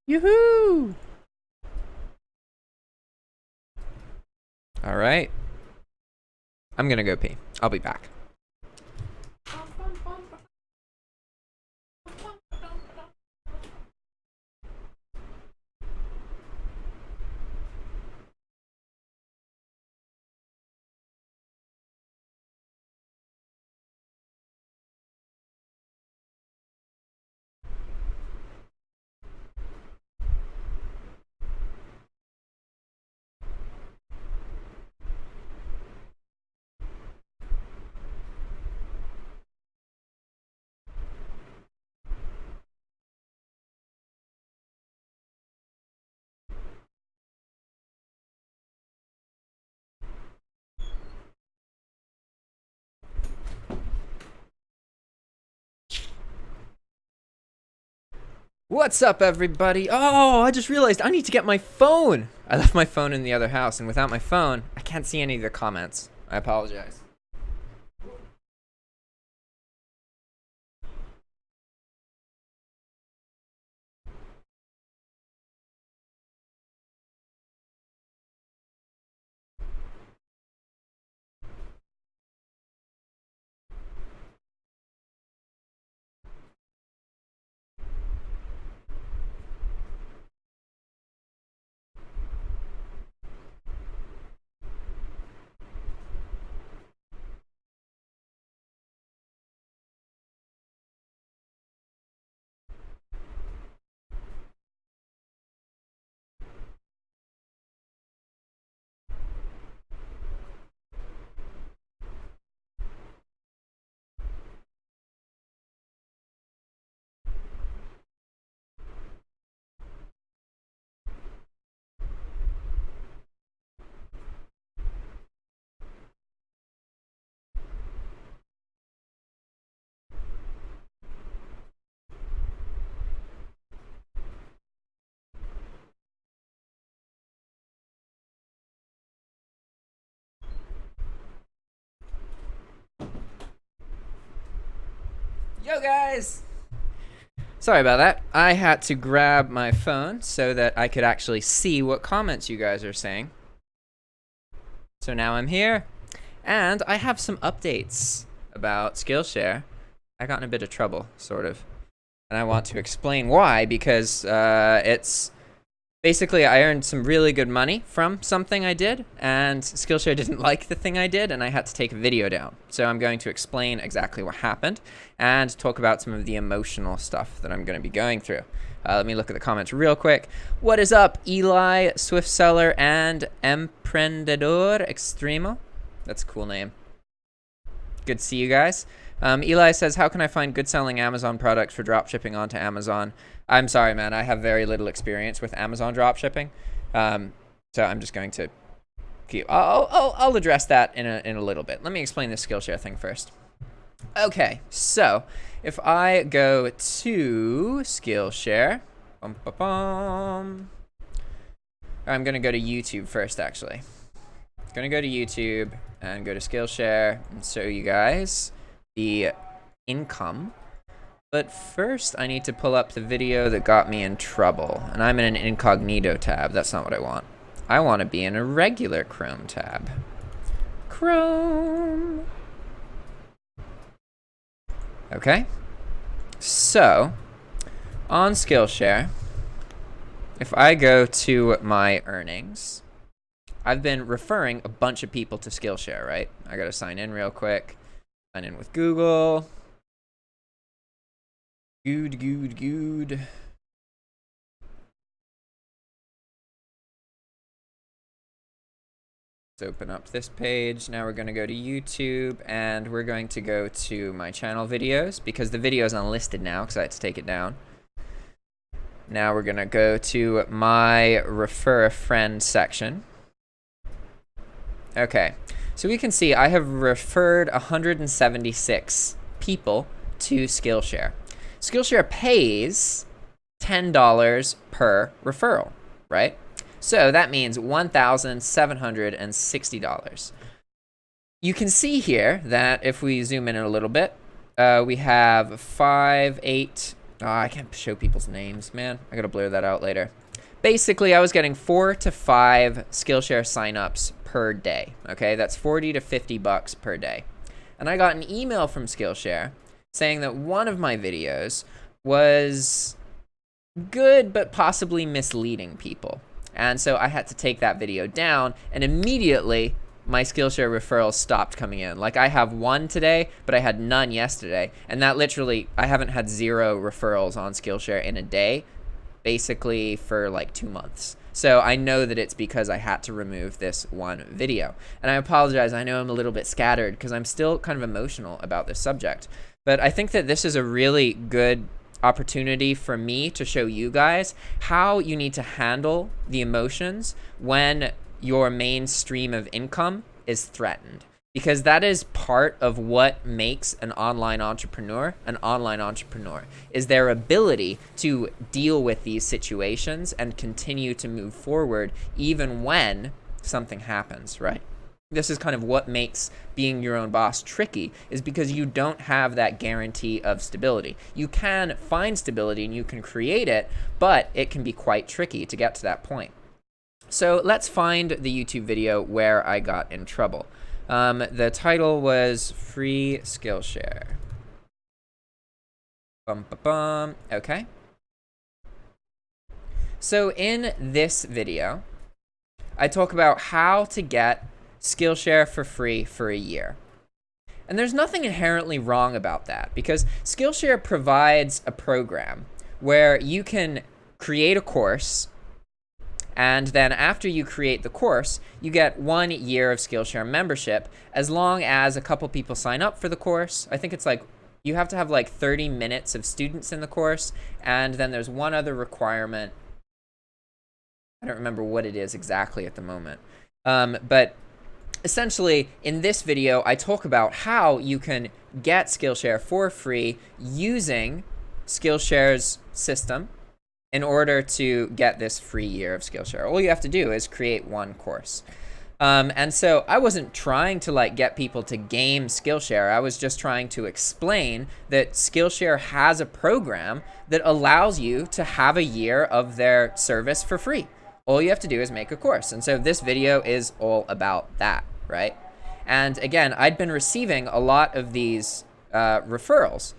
Yoo-hoo! All right. I'm gonna go pee. I'll be back. What's up, everybody? Oh, I just realized I need to get my phone. I left my phone in the other house, and without my phone, I can't see any of the comments. I apologize. Yo, guys! Sorry about that. I had to grab my phone so that I could actually see what comments you guys are saying. So now I'm here, and I have some updates about Skillshare. I got in a bit of trouble, sort of. And I want to explain why, because it's basically I earned some really good money from something I did, and Skillshare didn't like the thing I did, and I had to take a video down. So I'm going to explain exactly what happened and talk about some of the emotional stuff that I'm going to be going through. Let me look at the comments real quick. What is up, Eli, Swift Seller, and Emprendedor Extremo? That's a cool name. Good to see you guys. Eli says, how can I find good selling Amazon products for dropshipping onto Amazon? I'm sorry, man. I have very little experience with Amazon dropshipping. So I'm just going to keep, I'll address that in a little bit. Let me explain this Skillshare thing first. Okay, so if I go to Skillshare, I'm going to go to YouTube first, actually. I'm going to go to YouTube and go to Skillshare and show you guys the income. But first, I need to pull up the video that got me in trouble. And I'm in an incognito tab. That's not what I want. I want to be in a regular Chrome tab. Chrome. Okay. So, on Skillshare, if I go to my earnings, I've been referring a bunch of people to Skillshare, right? I got to sign in real quick. Sign in with Google. Good. Let's open up this page. Now we're going to go to YouTube, and we're going to go to my channel videos because the video is unlisted now because I had to take it down. Now we're going to go to my refer a friend section. Okay, so we can see I have referred 176 people to Skillshare. Skillshare pays $10 per referral, right? So that means $1,760. You can see here that if we zoom in a little bit, we have 5, 8, Oh, I can't show people's names, man. I gotta blur that out later. Basically, I was getting 4 to 5 Skillshare signups per day. Okay, that's 40 to 50 bucks per day. And I got an email from Skillshare saying that one of my videos was good but possibly misleading people. And so I had to take that video down, and immediately my Skillshare referrals stopped coming in. Like, I have one today, but I had none yesterday. And that literally, I haven't had 0 referrals on Skillshare in a day, basically for like 2 months. So I know that it's because I had to remove this one video. And I apologize, I know I'm a little bit scattered because I'm still kind of emotional about this subject. But I think that this is a really good opportunity for me to show you guys how you need to handle the emotions when your main stream of income is threatened, because that is part of what makes an online entrepreneur is their ability to deal with these situations and continue to move forward even when something happens, right? This is kind of what makes being your own boss tricky, is because you don't have that guarantee of stability. You can find stability and you can create it, but it can be quite tricky to get to that point. So let's find the YouTube video where I got in trouble. The title was Free Skillshare. Okay. So in this video, I talk about how to get Skillshare for free for a year. And there's nothing inherently wrong about that, because Skillshare provides a program where you can create a course, and then after you create the course, you get 1 year of Skillshare membership as long as a couple people sign up for the course. I think it's like you have to have like 30 minutes of students in the course, and then there's one other requirement. I don't remember what it is exactly at the moment. But essentially, in this video, I talk about how you can get Skillshare for free using Skillshare's system in order to get this free year of Skillshare. All you have to do is create one course. And so I wasn't trying to like get people to game Skillshare. I was just trying to explain that Skillshare has a program that allows you to have a year of their service for free. All you have to do is make a course. And so this video is all about that, right? And again, I'd been receiving a lot of these referrals.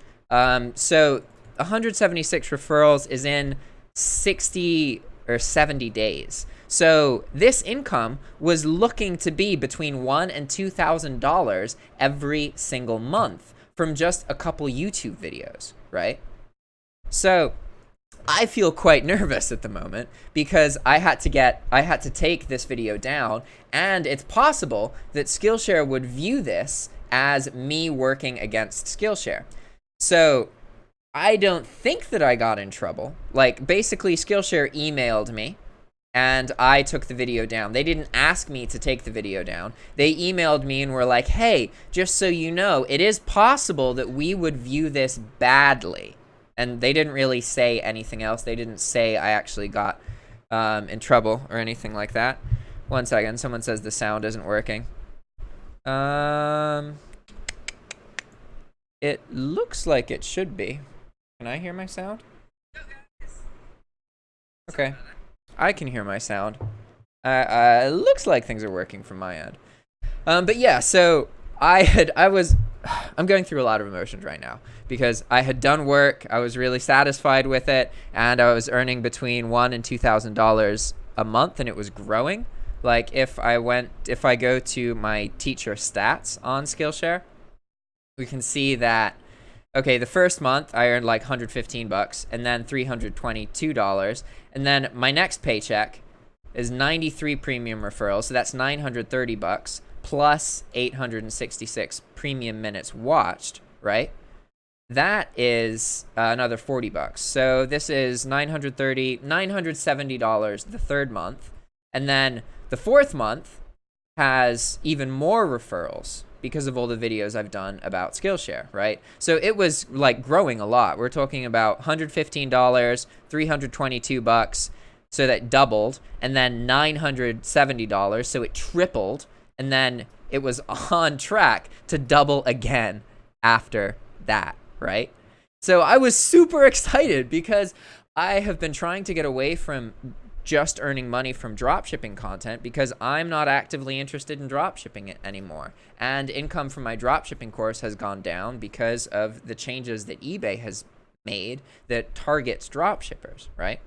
So 176 referrals is in 60 or 70 days. So this income was looking to be between $1,000 and $2,000 every single month from just a couple YouTube videos, right? So I feel quite nervous at the moment because I had to take this video down, and it's possible that Skillshare would view this as me working against Skillshare. So I don't think that I got in trouble. Like, basically, Skillshare emailed me, and I took the video down. They didn't ask me to take the video down. They emailed me and were like, hey, just so you know, it is possible that we would view this badly. And they didn't really say anything else. They didn't say I actually got in trouble or anything like that. One second. Someone says the sound isn't working. It looks like it should be. Can I hear my sound? Okay. I can hear my sound. It looks like things are working from my end. But yeah, so I'm going through a lot of emotions right now because I had done work, I was really satisfied with it, and I was earning between $1,000 and $2,000 a month, and it was growing. Like, if I go to my teacher stats on Skillshare, we can see that, okay, the first month I earned like 115 bucks, and then $322, and then my next paycheck is 93 premium referrals, so that's 930 bucks plus 866 premium minutes watched, right? That is another 40 bucks. So this is $970 the third month, and then the fourth month has even more referrals because of all the videos I've done about Skillshare, right? So it was like growing a lot. We're talking about $115, 322 bucks, so that doubled, and then $970, so it tripled, and then it was on track to double again after that, right? So I was super excited because I have been trying to get away from just earning money from dropshipping content because I'm not actively interested in dropshipping it anymore. And income from my dropshipping course has gone down because of the changes that eBay has made that targets dropshippers, right?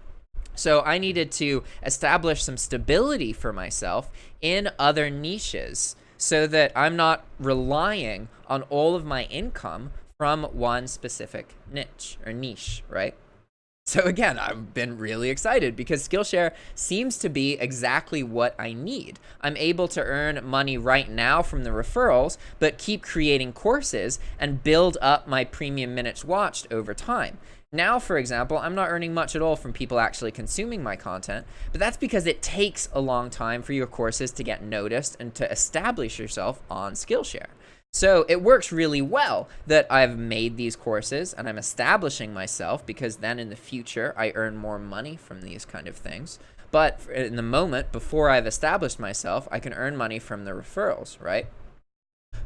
So I needed to establish some stability for myself in other niches so that I'm not relying on all of my income from one specific niche, right? So again, I've been really excited because Skillshare seems to be exactly what I need. I'm able to earn money right now from the referrals, but keep creating courses and build up my premium minutes watched over time. Now, for example, I'm not earning much at all from people actually consuming my content, but that's because it takes a long time for your courses to get noticed and to establish yourself on Skillshare. So it works really well that I've made these courses and I'm establishing myself because then in the future I earn more money from these kind of things. But in the moment before I've established myself, I can earn money from the referrals, right?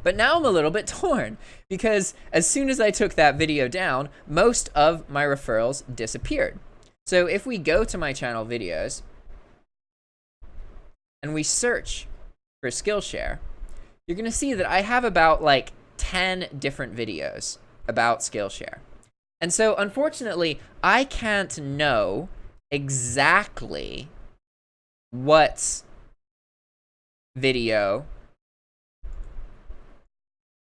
But now I'm a little bit torn because as soon as I took that video down, most of my referrals disappeared. So if we go to my channel videos and we search for Skillshare, you're going to see that I have about like 10 different videos about Skillshare. And so unfortunately, I can't know exactly what video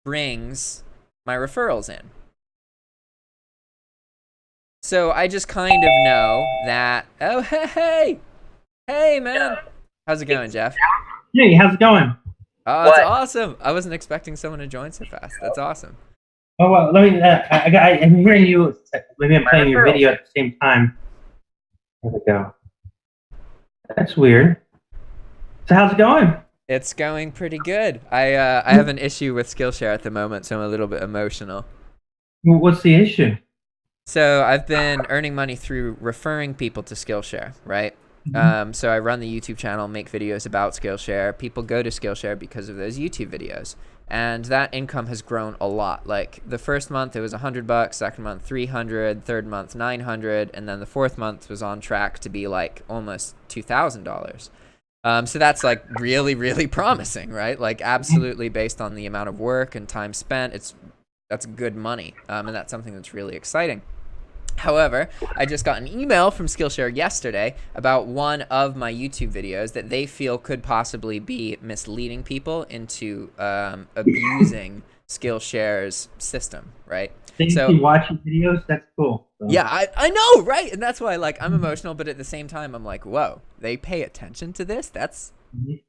brings my referrals in. So I just kind of know that, oh, hey, man. How's it going, Jeff? Hey, how's it going? Oh, it's awesome. I wasn't expecting someone to join so fast. That's awesome. Oh, well, let me. I'm hearing you. Maybe I'm playing your video at the same time. There we go. That's weird. So how's it going? It's going pretty good. I have an issue with Skillshare at the moment, so I'm a little bit emotional. What's the issue? So I've been earning money through referring people to Skillshare, right? So I run the YouTube channel, make videos about Skillshare. People go to Skillshare because of those YouTube videos. And that income has grown a lot. Like the first month it was $100, second month 300, third month 900, and then the fourth month was on track to be like almost $2,000. So that's like really, really promising, right? Like absolutely based on the amount of work and time spent, that's good money. And that's something that's really exciting. However, I just got an email from Skillshare yesterday about one of my YouTube videos that they feel could possibly be misleading people into abusing Skillshare's system, right? So watching videos, that's cool. So. Yeah, I know, right? And that's why like I'm emotional, but at the same time I'm like, whoa, they pay attention to this? That's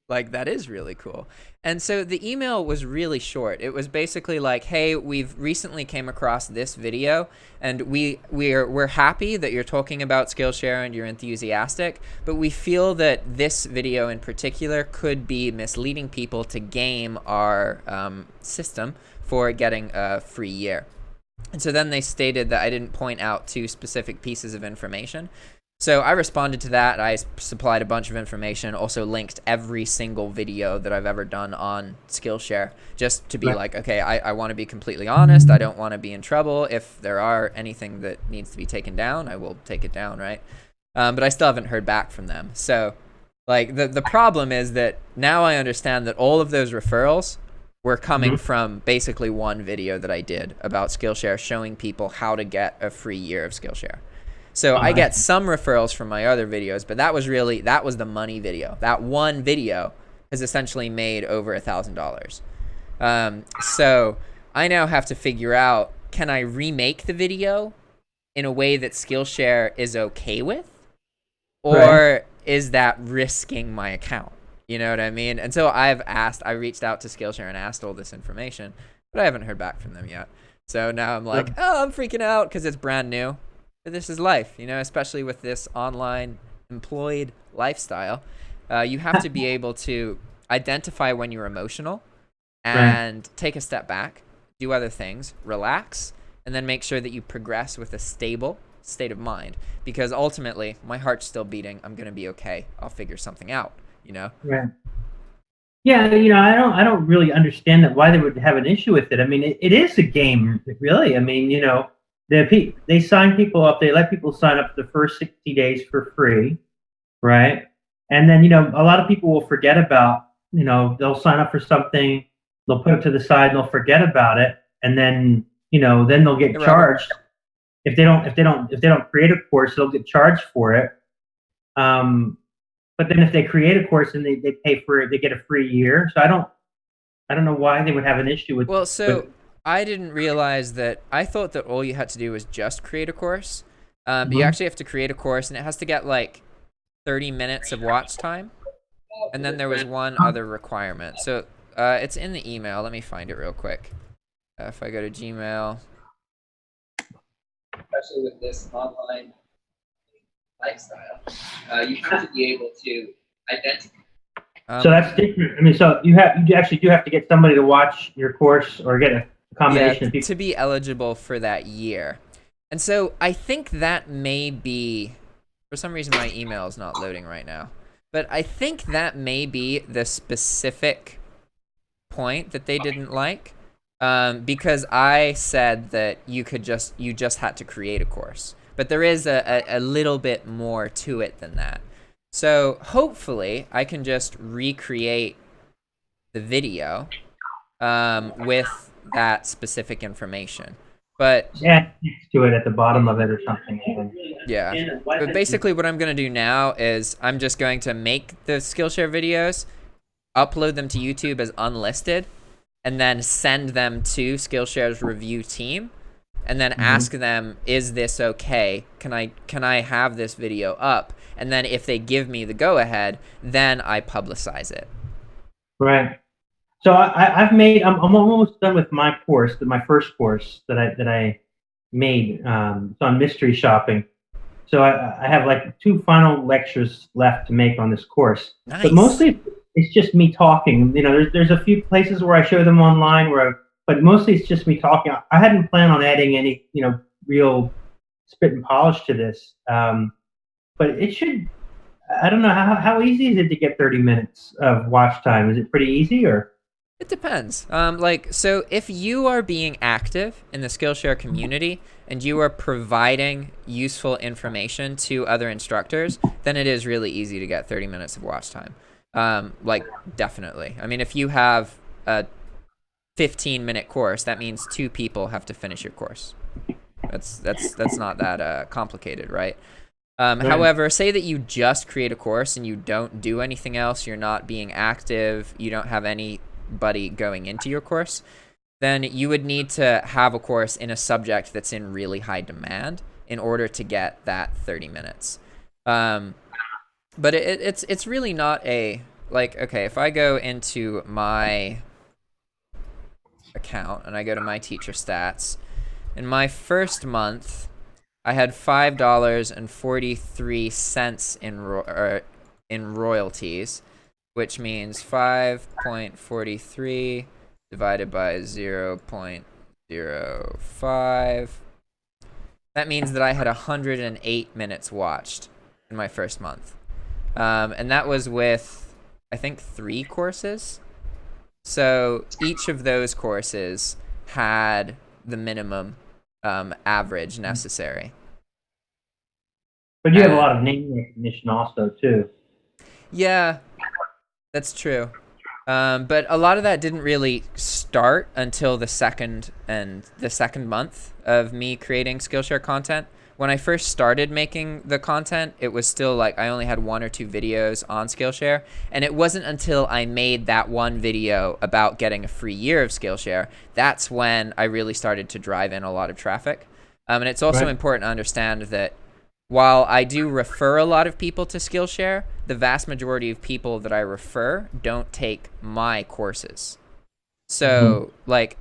like, that is really cool. And so the email was really short. It was basically like, hey, we've recently came across this video and we're happy that you're talking about Skillshare and you're enthusiastic, but we feel that this video in particular could be misleading people to game our system for getting a free year. And so then they stated that I didn't point out two specific pieces of information. So I responded to that. I supplied a bunch of information, also linked every single video that I've ever done on Skillshare, just to be like, okay, I want to be completely honest. I don't want to be in trouble. If there are anything that needs to be taken down, I will take it down, right? But I still haven't heard back from them. So like the problem is that now I understand that all of those referrals were coming from basically one video that I did about Skillshare showing people how to get a free year of Skillshare. So I get some referrals from my other videos, but that was the money video. That one video has essentially made over $1,000. So I now have to figure out, can I remake the video in a way that Skillshare is okay with? Or is that risking my account? You know what I mean? And so I reached out to Skillshare and asked all this information, but I haven't heard back from them yet. So now I'm like, oh, I'm freaking out because it's brand new. But this is life, you know, especially with this online employed lifestyle. You have to be able to identify when you're emotional and take a step back, do other things, relax, and then make sure that you progress with a stable state of mind. Because ultimately, my heart's still beating. I'm going to be okay. I'll figure something out, you know? Right. Yeah, I don't really understand why they would have an issue with it. I mean, it is a game, really. I mean, they sign people up. They let people sign up the first 60 days for free, right? And then a lot of people will forget about they'll sign up for something, they'll put it to the side, and they'll forget about it, and then then they'll get Hey, Robert. charged if they don't create a course, they'll get charged for it. But then if they create a course and they pay for it, they get a free year. So I don't know why they would have an issue with. Well, so I didn't realize that. I thought that all you had to do was just create a course. But you actually have to create a course, and it has to get like 30 minutes of watch time. And then there was one other requirement. So it's in the email. Let me find it real quick. If I go to Gmail. Especially with this online lifestyle, you have to be able to identify. So that's different. I mean, so you actually do have to get somebody to watch your course or get a combination of people to be eligible for that year. And so I think that may be, for some reason my email is not loading right now, but I think that may be the specific point that they didn't like, because I said that you just had to create a course, but there is a little bit more to it than that. So hopefully I can just recreate the video with that specific information. But next to it at the bottom of it or something. Yeah. But basically what I'm going to do now is I'm just going to make the Skillshare videos, upload them to YouTube as unlisted, and then send them to Skillshare's review team, and then ask them, is this okay? Can I have this video up? And then if they give me the go-ahead, then I publicize it. Right. So I'm almost done with my course, my first course that I made. It's on mystery shopping. So I have like 2 final lectures left to make on this course. Nice. But mostly it's just me talking. There's a few places where I show them online but mostly it's just me talking. I hadn't planned on adding any real spit and polish to this. But it should. I don't know how easy is it to get 30 minutes of watch time? Is it pretty easy or? It depends. So if you are being active in the Skillshare community and you are providing useful information to other instructors, then it is really easy to get 30 minutes of watch time. Definitely. I mean, if you have a 15-minute course, that means 2 people have to finish your course. That's not that complicated, right? However, say that you just create a course and you don't do anything else, you're not being active, you don't have anybody going into your course, then you would need to have a course in a subject that's in really high demand in order to get that 30 minutes. But it's really not okay, if I go into my account and I go to my teacher stats, in my first month, I had $5.43 in royalties, which means 5.43 divided by 0.05. That means that I had 108 minutes watched in my first month. And that was with, I think, 3 courses. So each of those courses had the minimum average necessary. But you have a lot of name recognition also too. Yeah, that's true. But a lot of that didn't really start until the second month of me creating Skillshare content. When I first started making the content, it was still like I only had 1 or 2 videos on Skillshare, and it wasn't until I made that one video about getting a free year of Skillshare that's when I really started to drive in a lot of traffic. And it's also important to understand that while I do refer a lot of people to Skillshare, the vast majority of people that I refer don't take my courses. So like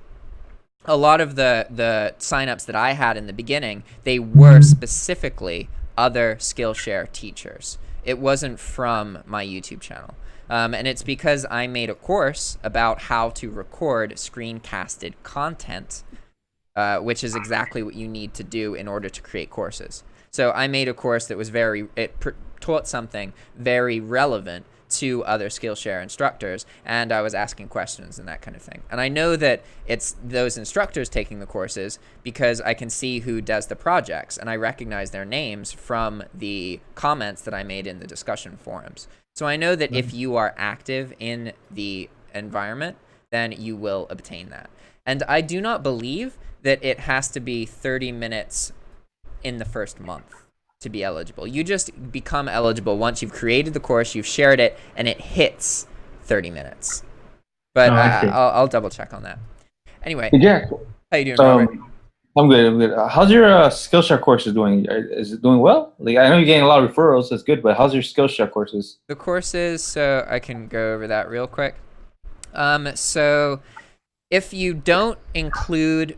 a lot of the signups that I had in the beginning, they were specifically other Skillshare teachers. It wasn't from my YouTube channel. And it's because I made a course about how to record screencasted content, which is exactly what you need to do in order to create courses. So I made a course that was taught something very relevant to other Skillshare instructors, and I was asking questions and that kind of thing. And I know that it's those instructors taking the courses because I can see who does the projects, and I recognize their names from the comments that I made in the discussion forums. So I know that if you are active in the environment, then you will obtain that. And I do not believe that it has to be 30 minutes in the first month to be eligible. You just become eligible once you've created the course, you've shared it, and it hits 30 minutes. But I'll double check on that. Anyway, Hey, Jack, how you doing, Robert? I'm good. How's your Skillshare courses doing? Is it doing well? Like, I know you're getting a lot of referrals. That's good. But how's your Skillshare courses? The courses, so I can go over that real quick. So if you don't include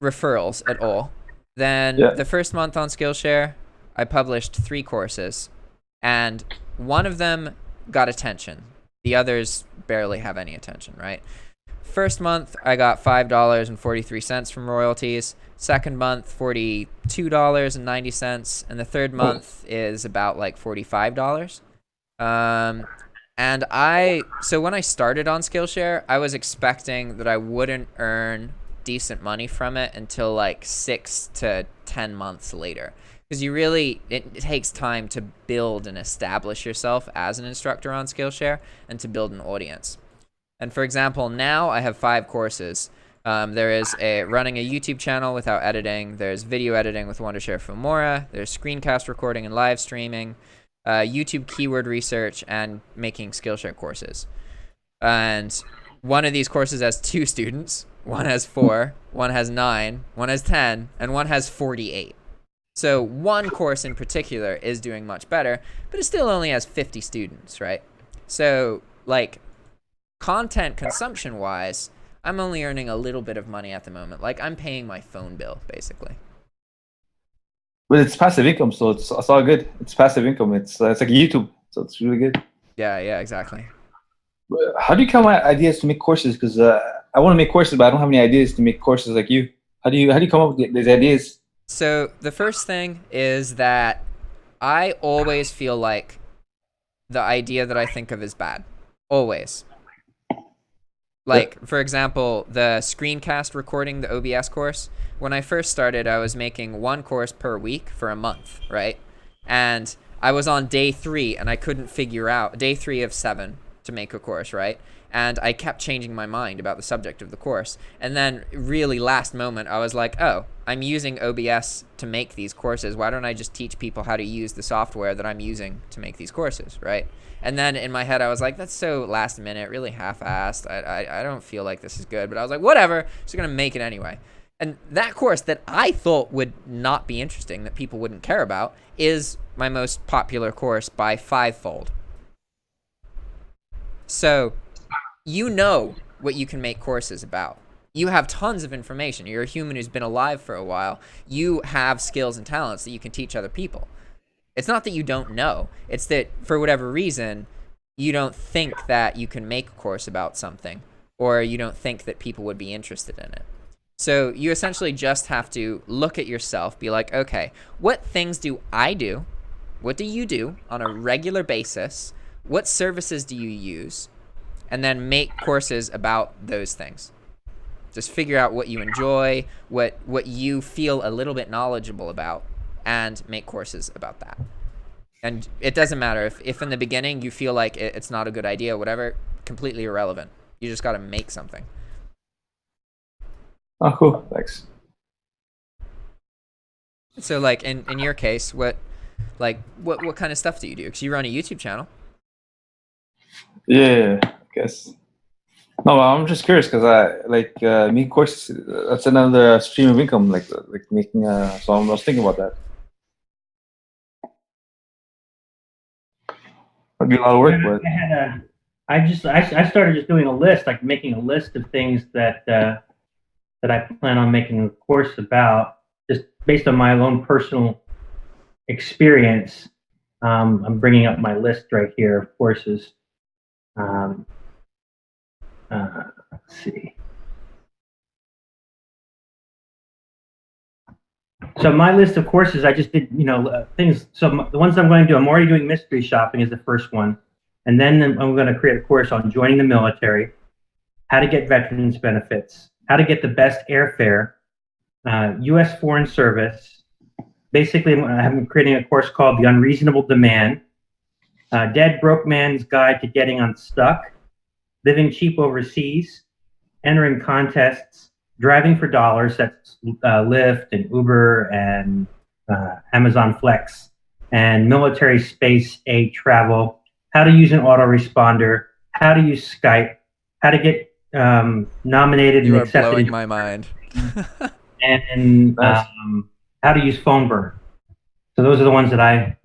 referrals at all, then the first month on Skillshare, I published 3 courses, and one of them got attention. The others barely have any attention, right? First month, I got $5.43 from royalties. Second month, $42.90, and the third month is about like $45. And so when I started on Skillshare, I was expecting that I wouldn't earn decent money from it until like 6 to 10 months later. Because it takes time to build and establish yourself as an instructor on Skillshare and to build an audience. And for example, now I have 5 courses. There is running a YouTube channel without editing. There's video editing with Wondershare Filmora. There's screencast recording and live streaming, YouTube keyword research, and making Skillshare courses. And one of these courses has 2 students. One has 4, one has 9, one has 10, and one has 48. So one course in particular is doing much better, but it still only has 50 students, right? So like content consumption wise, I'm only earning a little bit of money at the moment. Like I'm paying my phone bill basically. But it's passive income, so it's all good. It's passive income. It's like YouTube, so it's really good. Yeah, exactly. How do you come up with ideas to make courses? Because I want to make courses, but I don't have any ideas to make courses like you. How do you come up with these ideas? So the first thing is that I always feel like the idea that I think of is bad. Always. Like, for example, the screencast recording, the OBS course. When I first started, I was making 1 course per week for a month, right? And I was on day 3, and I couldn't figure out, day 3 of 7 to make a course, right? And I kept changing my mind about the subject of the course. And then really last moment, I was like, oh, I'm using OBS to make these courses. Why don't I just teach people how to use the software that I'm using to make these courses, right? And then in my head, I was like, that's so last minute, really half-assed. I don't feel like this is good. But I was like, whatever, just going to make it anyway. And that course that I thought would not be interesting, that people wouldn't care about, is my most popular course by 5-fold. So you know what you can make courses about. You have tons of information. You're a human who's been alive for a while. You have skills and talents that you can teach other people. It's not that you don't know. It's that for whatever reason, you don't think that you can make a course about something, or you don't think that people would be interested in it. So you essentially just have to look at yourself, be like, okay, what things do I do? What do you do on a regular basis? What services do you use? And then make courses about those things. Just figure out what you enjoy, what you feel a little bit knowledgeable about, and make courses about that. And it doesn't matter if in the beginning you feel like it's not a good idea, whatever, completely irrelevant. You just got to make something. Oh, cool. Thanks. So like in your case, what kind of stuff do you do? Because you run a YouTube channel. Yeah, I guess. No, I'm just curious because I like make courses. That's another stream of income, like making. So I was thinking about that. It'd be a lot of work, but I started just doing a list, like making a list of things that I plan on making a course about, just based on my own personal experience. I'm bringing up my list right here of courses. Let's see. So my list of courses, I just did, things. So the ones I'm going to do, I'm already doing mystery shopping is the first one. And then I'm going to create a course on joining the military, how to get veterans benefits, how to get the best airfare, U.S. Foreign Service. Basically, I'm creating a course called The Unreasonable Demand, Dead Broke Man's Guide to Getting Unstuck, Living Cheap Overseas, Entering Contests, Driving for Dollars, that's Lyft and Uber and Amazon Flex, and Military Space Aid Travel, how to use an autoresponder, how to use Skype, how to get nominated You and are accepted, blowing my mind. and Nice. how to use phone burn. So those are the ones that I.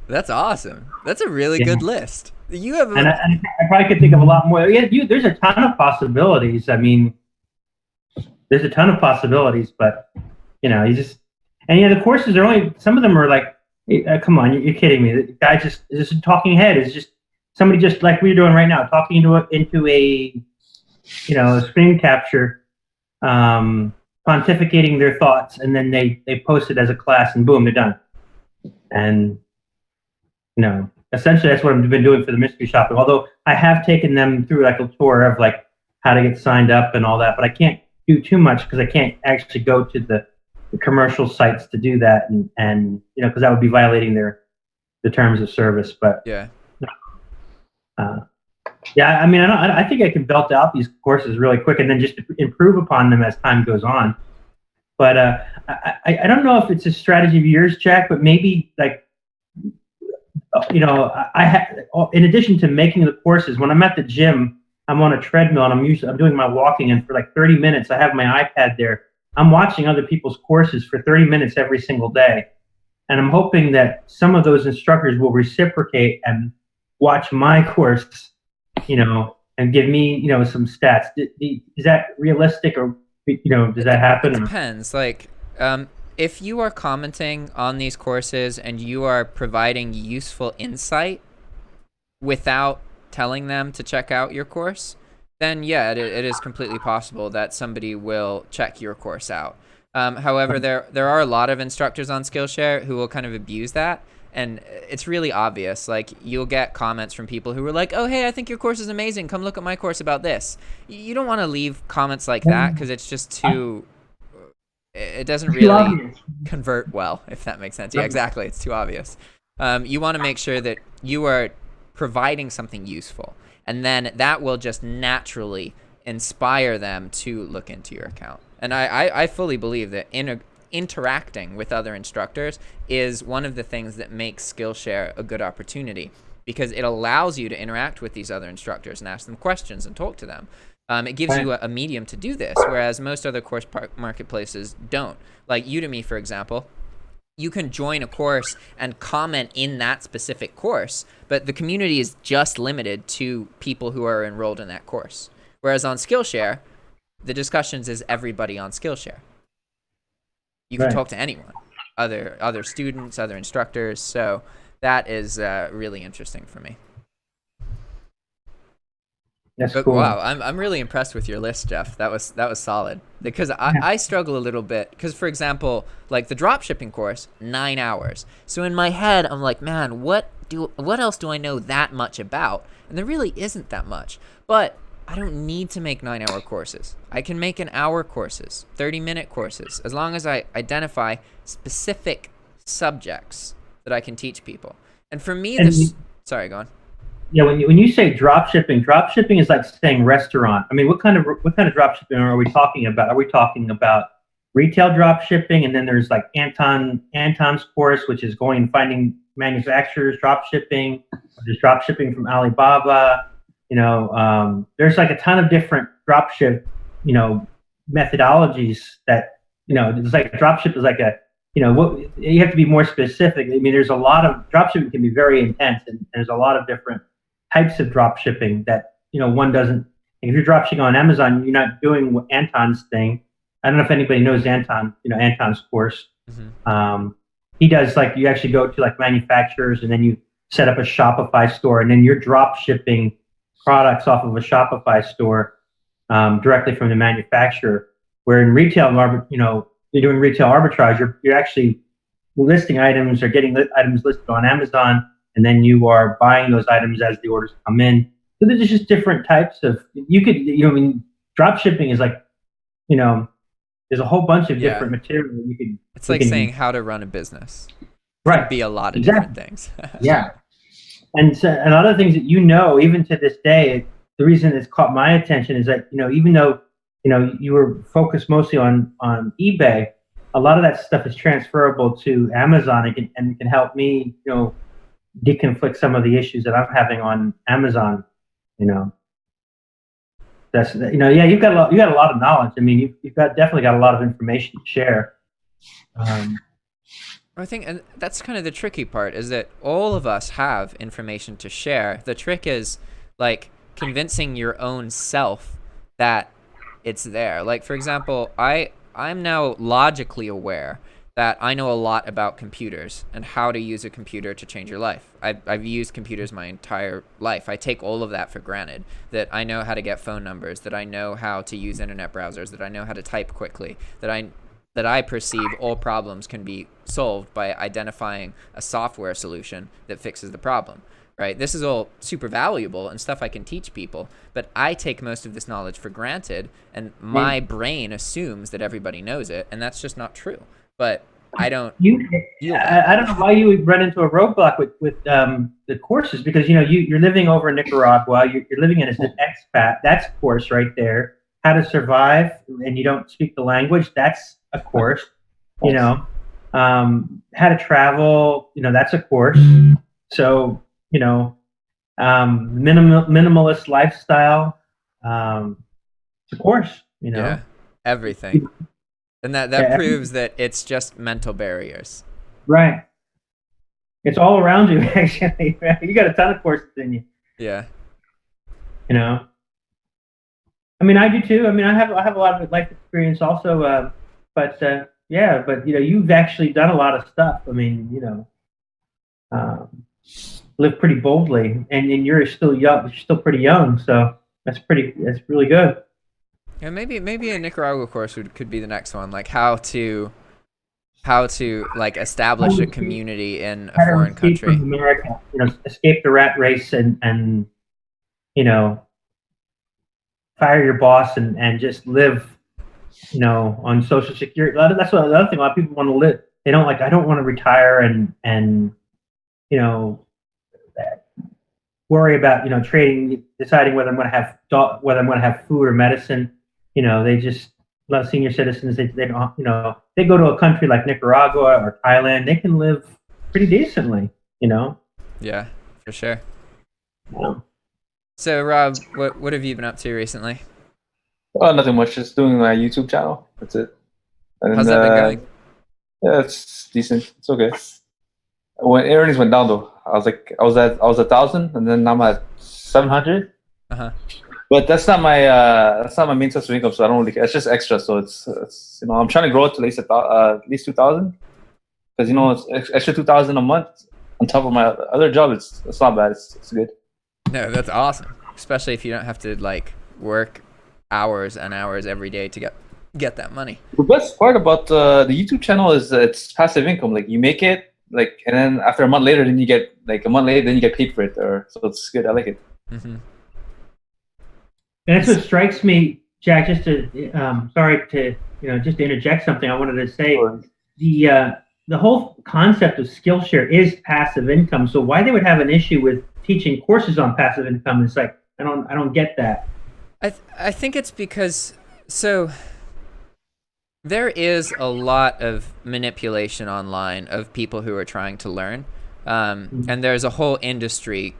That's awesome. That's a really Yeah. good list. You have And I probably could think of a lot more. Yeah, there's a ton of possibilities. I mean, there's a ton of possibilities, but you just, and the courses are only, some of them are like, come on, you're kidding me. The guy just talking head is just somebody just like we're doing right now, talking into a screen capture, pontificating their thoughts, and then they post it as a class, and boom, they're done. And essentially that's what I've been doing for the mystery shopping. Although I have taken them through like a tour of like how to get signed up and all that, but I can't do too much because I can't actually go to the commercial sites to do that, and because that would be violating the terms of service. But yeah. Yeah, I mean, I think I can belt out these courses really quick and then just improve upon them as time goes on. But I don't know if it's a strategy of yours, Jack, but maybe like, I have, in addition to making the courses, when I'm at the gym, I'm on a treadmill and I'm doing my walking, and for like 30 minutes, I have my iPad there. I'm watching other people's courses for 30 minutes every single day. And I'm hoping that some of those instructors will reciprocate and watch my course, and give me, some stats. Is that realistic, or, does that happen? It depends. Like, if you are commenting on these courses and you are providing useful insight without telling them to check out your course, then yeah, it is completely possible that somebody will check your course out. However, there are a lot of instructors on Skillshare who will kind of abuse that. And it's really obvious. Like, you'll get comments from people who are like, oh, hey, I think your course is amazing. Come look at my course about this. You don't want to leave comments like that because it's just too, it doesn't really convert well, if that makes sense. Yeah, exactly. It's too obvious. You want to make sure that you are providing something useful. And then that will just naturally inspire them to look into your account. And I fully believe that interacting with other instructors is one of the things that makes Skillshare a good opportunity, because it allows you to interact with these other instructors and ask them questions and talk to them. It gives you a medium to do this, whereas most other course marketplaces don't. Like Udemy, for example, you can join a course and comment in that specific course, but the community is just limited to people who are enrolled in that course. Whereas on Skillshare, the discussions is everybody on Skillshare. You can talk to anyone, other students, other instructors. So that is really interesting for me. That's But cool. wow, I'm really impressed with your list, Jeff. That was solid, because I struggle a little bit, because for example, like the dropshipping course, 9 hours. So in my head, I'm like, man, what else do I know that much about? And there really isn't that much. But I don't need to make 9-hour courses. I can make an hour courses, 30-minute courses, as long as I identify specific subjects that I can teach people. And for me, sorry, go on. Yeah, when you say dropshipping is like saying restaurant. I mean, what kind of dropshipping are we talking about? Are we talking about retail dropshipping, and then there's like Anton's course, which is going and finding manufacturers dropshipping? There's dropshipping from Alibaba. There's like a ton of different dropship, methodologies that, it's like dropship is like what you have to be more specific. I mean, there's a lot of dropshipping can be very intense, and there's a lot of different types of dropshipping that, one doesn't. If you're dropshipping on Amazon, you're not doing what Anton's thing. I don't know if anybody knows Anton, Anton's course. Mm-hmm. He does, like, you actually go to like manufacturers, and then you set up a Shopify store, and then you're drop shipping products off of a Shopify store directly from the manufacturer. Where in retail, you're doing retail arbitrage. You're actually listing items or getting items listed on Amazon, and then you are buying those items as the orders come in. So there's just different types of, I mean, drop shipping is like, there's a whole bunch of different material It's like saying how to run a business. Right. Could be a lot of different things. Yeah. And so, and other things that even to this day, the reason it's caught my attention is that, even though, you were focused mostly on eBay, a lot of that stuff is transferable to Amazon and can help me, deconflict some of the issues that I'm having on Amazon, That's, yeah, you got a lot of knowledge. I mean, you've definitely got a lot of information to share. I think, and that's kind of the tricky part, is that all of us have information to share. The trick is like convincing your own self that it's there. Like, for example, I'm now logically aware that I know a lot about computers and how to use a computer to change your life. I've used computers my entire life. I take all of that for granted, that I know how to get phone numbers, that I know how to use internet browsers, that I know how to type quickly, that I perceive all problems can be solved by identifying a software solution that fixes the problem, right? This is all super valuable and stuff I can teach people, but I take most of this knowledge for granted, and my brain assumes that everybody knows it, and that's just not true. But I don't. I don't know why you would run into a roadblock with the courses, because you're living over in Nicaragua. You're living in as an expat. That's a course right there. How to survive, and you don't speak the language. That's a course. How to travel. That's a course. So minimalist lifestyle. It's a course. Yeah, everything. And that proves that it's just mental barriers. Right. It's all around you, actually. You got a ton of courses in you. Yeah. I mean, I do too. I mean, I have a lot of life experience also. But you've actually done a lot of stuff. I mean, live pretty boldly, and you're still young. You're still pretty young, so that's really good. Yeah, maybe a Nicaragua course could be the next one, like how to like establish a community in a foreign country. From America, escape the rat race and fire your boss and just live, on Social Security. That's another thing. A lot of people want to live. They don't I don't want to retire and worry about trading, deciding whether I'm going to have food or medicine. They just, a lot of senior citizens, they don't, they go to a country like Nicaragua or Thailand, they can live pretty decently, Yeah, for sure. Yeah. So Rob, what have you been up to recently? Oh, nothing much. Just doing my YouTube channel. That's it. And, how's that been going? Yeah, it's decent. It's okay. When earnings went down though, I was at 1,000, and then now I'm at 700. But that's not my main source of income, so I don't really care. It's just extra, so it's I'm trying to grow it to at least 2,000, because it's extra 2,000 a month on top of my other job. It's not bad. It's good. No, that's awesome, especially if you don't have to work hours and hours every day to get that money. The best part about the YouTube channel is it's passive income. Like, you make it, and then after a month later, then you get paid for it, so it's good. I like it. Mm-hmm. And that's what strikes me, Jack. Just to sorry to just to interject something, I wanted to say the whole concept of Skillshare is passive income. So why they would have an issue with teaching courses on passive income is I don't get that. I think it's because there is a lot of manipulation online of people who are trying to learn, and there's a whole industry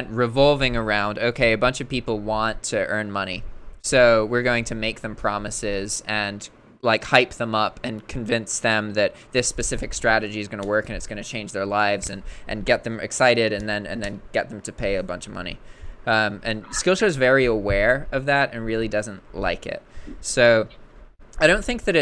revolving around, okay, a bunch of people want to earn money, so we're going to make them promises and hype them up and convince them that this specific strategy is going to work and it's going to change their lives and get them excited and then get them to pay a bunch of money. And Skillshare is very aware of that and really doesn't like it. So I don't think that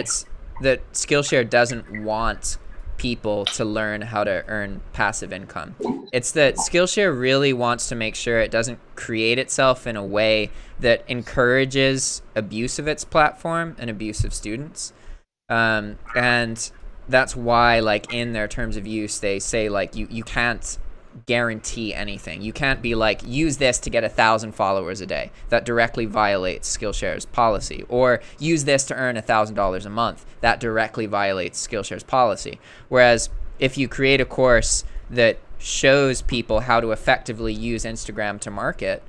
Skillshare doesn't want people to learn how to earn passive income. It's that Skillshare really wants to make sure it doesn't create itself in a way that encourages abuse of its platform and abuse of students. And that's why, in their terms of use, they say you can't guarantee anything. You can't be like, use this to get 1,000 followers a day. That directly violates Skillshare's policy. Or use this to earn $1,000 a month. That directly violates Skillshare's policy. Whereas if you create a course that shows people how to effectively use Instagram to market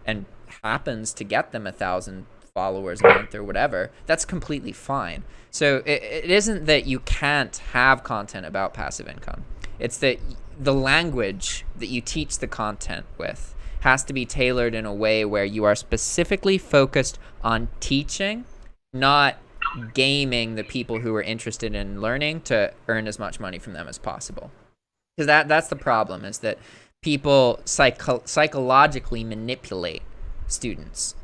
and happens to get them 1,000 followers a month or whatever, that's completely fine. So it isn't that you can't have content about passive income. It's that the language that you teach the content with has to be tailored in a way where you are specifically focused on teaching, not gaming the people who are interested in learning to earn as much money from them as possible. Because that's the problem, is that people psychologically manipulate students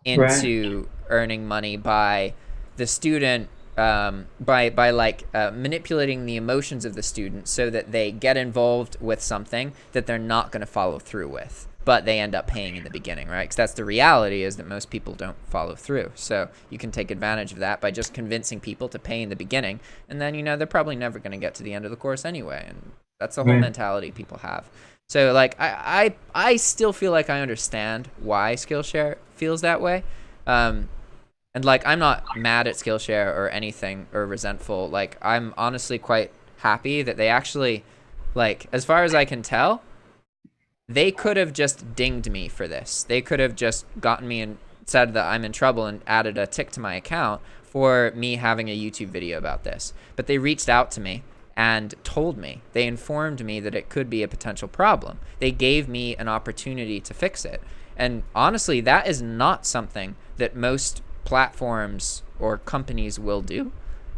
into earning money by the student, manipulating the emotions of the student so that they get involved with something that they're not going to follow through with, but they end up paying in the beginning, right? Because that's the reality, is that most people don't follow through. So you can take advantage of that by just convincing people to pay in the beginning, and then, they're probably never going to get to the end of the course anyway. And that's the whole mentality people have. So like, I still feel like I understand why Skillshare feels that way. And like, I'm not mad at Skillshare or anything or resentful. Like, I'm honestly quite happy that they actually, like, as far as I can tell, they could have just dinged me for this. They could have just gotten me and said that I'm in trouble and added a tick to my account for me having a YouTube video about this. But they reached out to me and told me. They informed me that it could be a potential problem. They gave me an opportunity to fix it. And honestly, that is not something that most platforms or companies will do.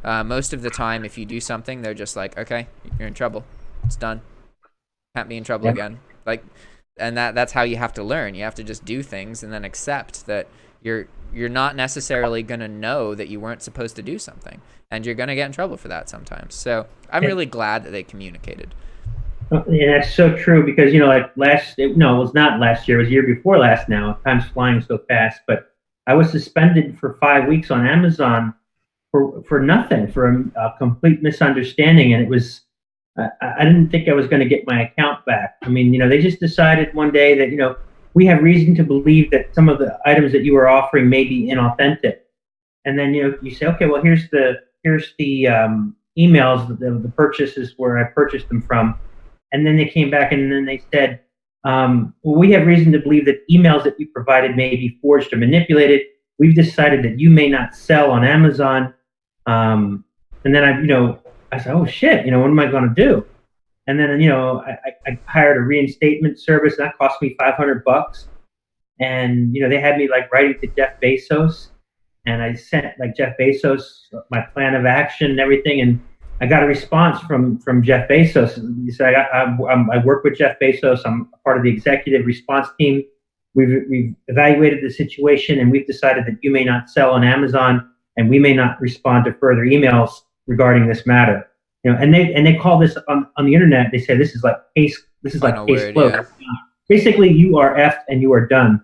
Most of the time, if you do something, they're just like, okay, you're in trouble. It's done. Can't be in trouble again. Like, and that's how you have to learn. You have to just do things and then accept that you're not necessarily going to know that you weren't supposed to do something, and you're going to get in trouble for that sometimes. So I'm really glad that they communicated. Yeah, that's so true, because like it was not last year, it was the year before last now. Time's flying so fast. But I was suspended for 5 weeks on Amazon for nothing, for a complete misunderstanding, and it was I didn't think I was going to get my account back. I mean, they just decided one day that we have reason to believe that some of the items that you are offering may be inauthentic, and then you say, okay, well, here's the emails, the purchases where I purchased them from. And then they came back and then they said, well, we have reason to believe that emails that you provided may be forged or manipulated. We've decided that you may not sell on Amazon. And then I said, oh shit, what am I going to do? And then, I hired a reinstatement service, and that cost me $500. And, they had me like writing to Jeff Bezos, and I sent like Jeff Bezos my plan of action and everything. And I got a response from Jeff Bezos. He said, I work with Jeff Bezos. I'm a part of the executive response team. We've evaluated the situation, and we've decided that you may not sell on Amazon, and we may not respond to further emails regarding this matter. And they call this on the internet. They say this is like case closed. Yeah. Basically, you are effed and you are done.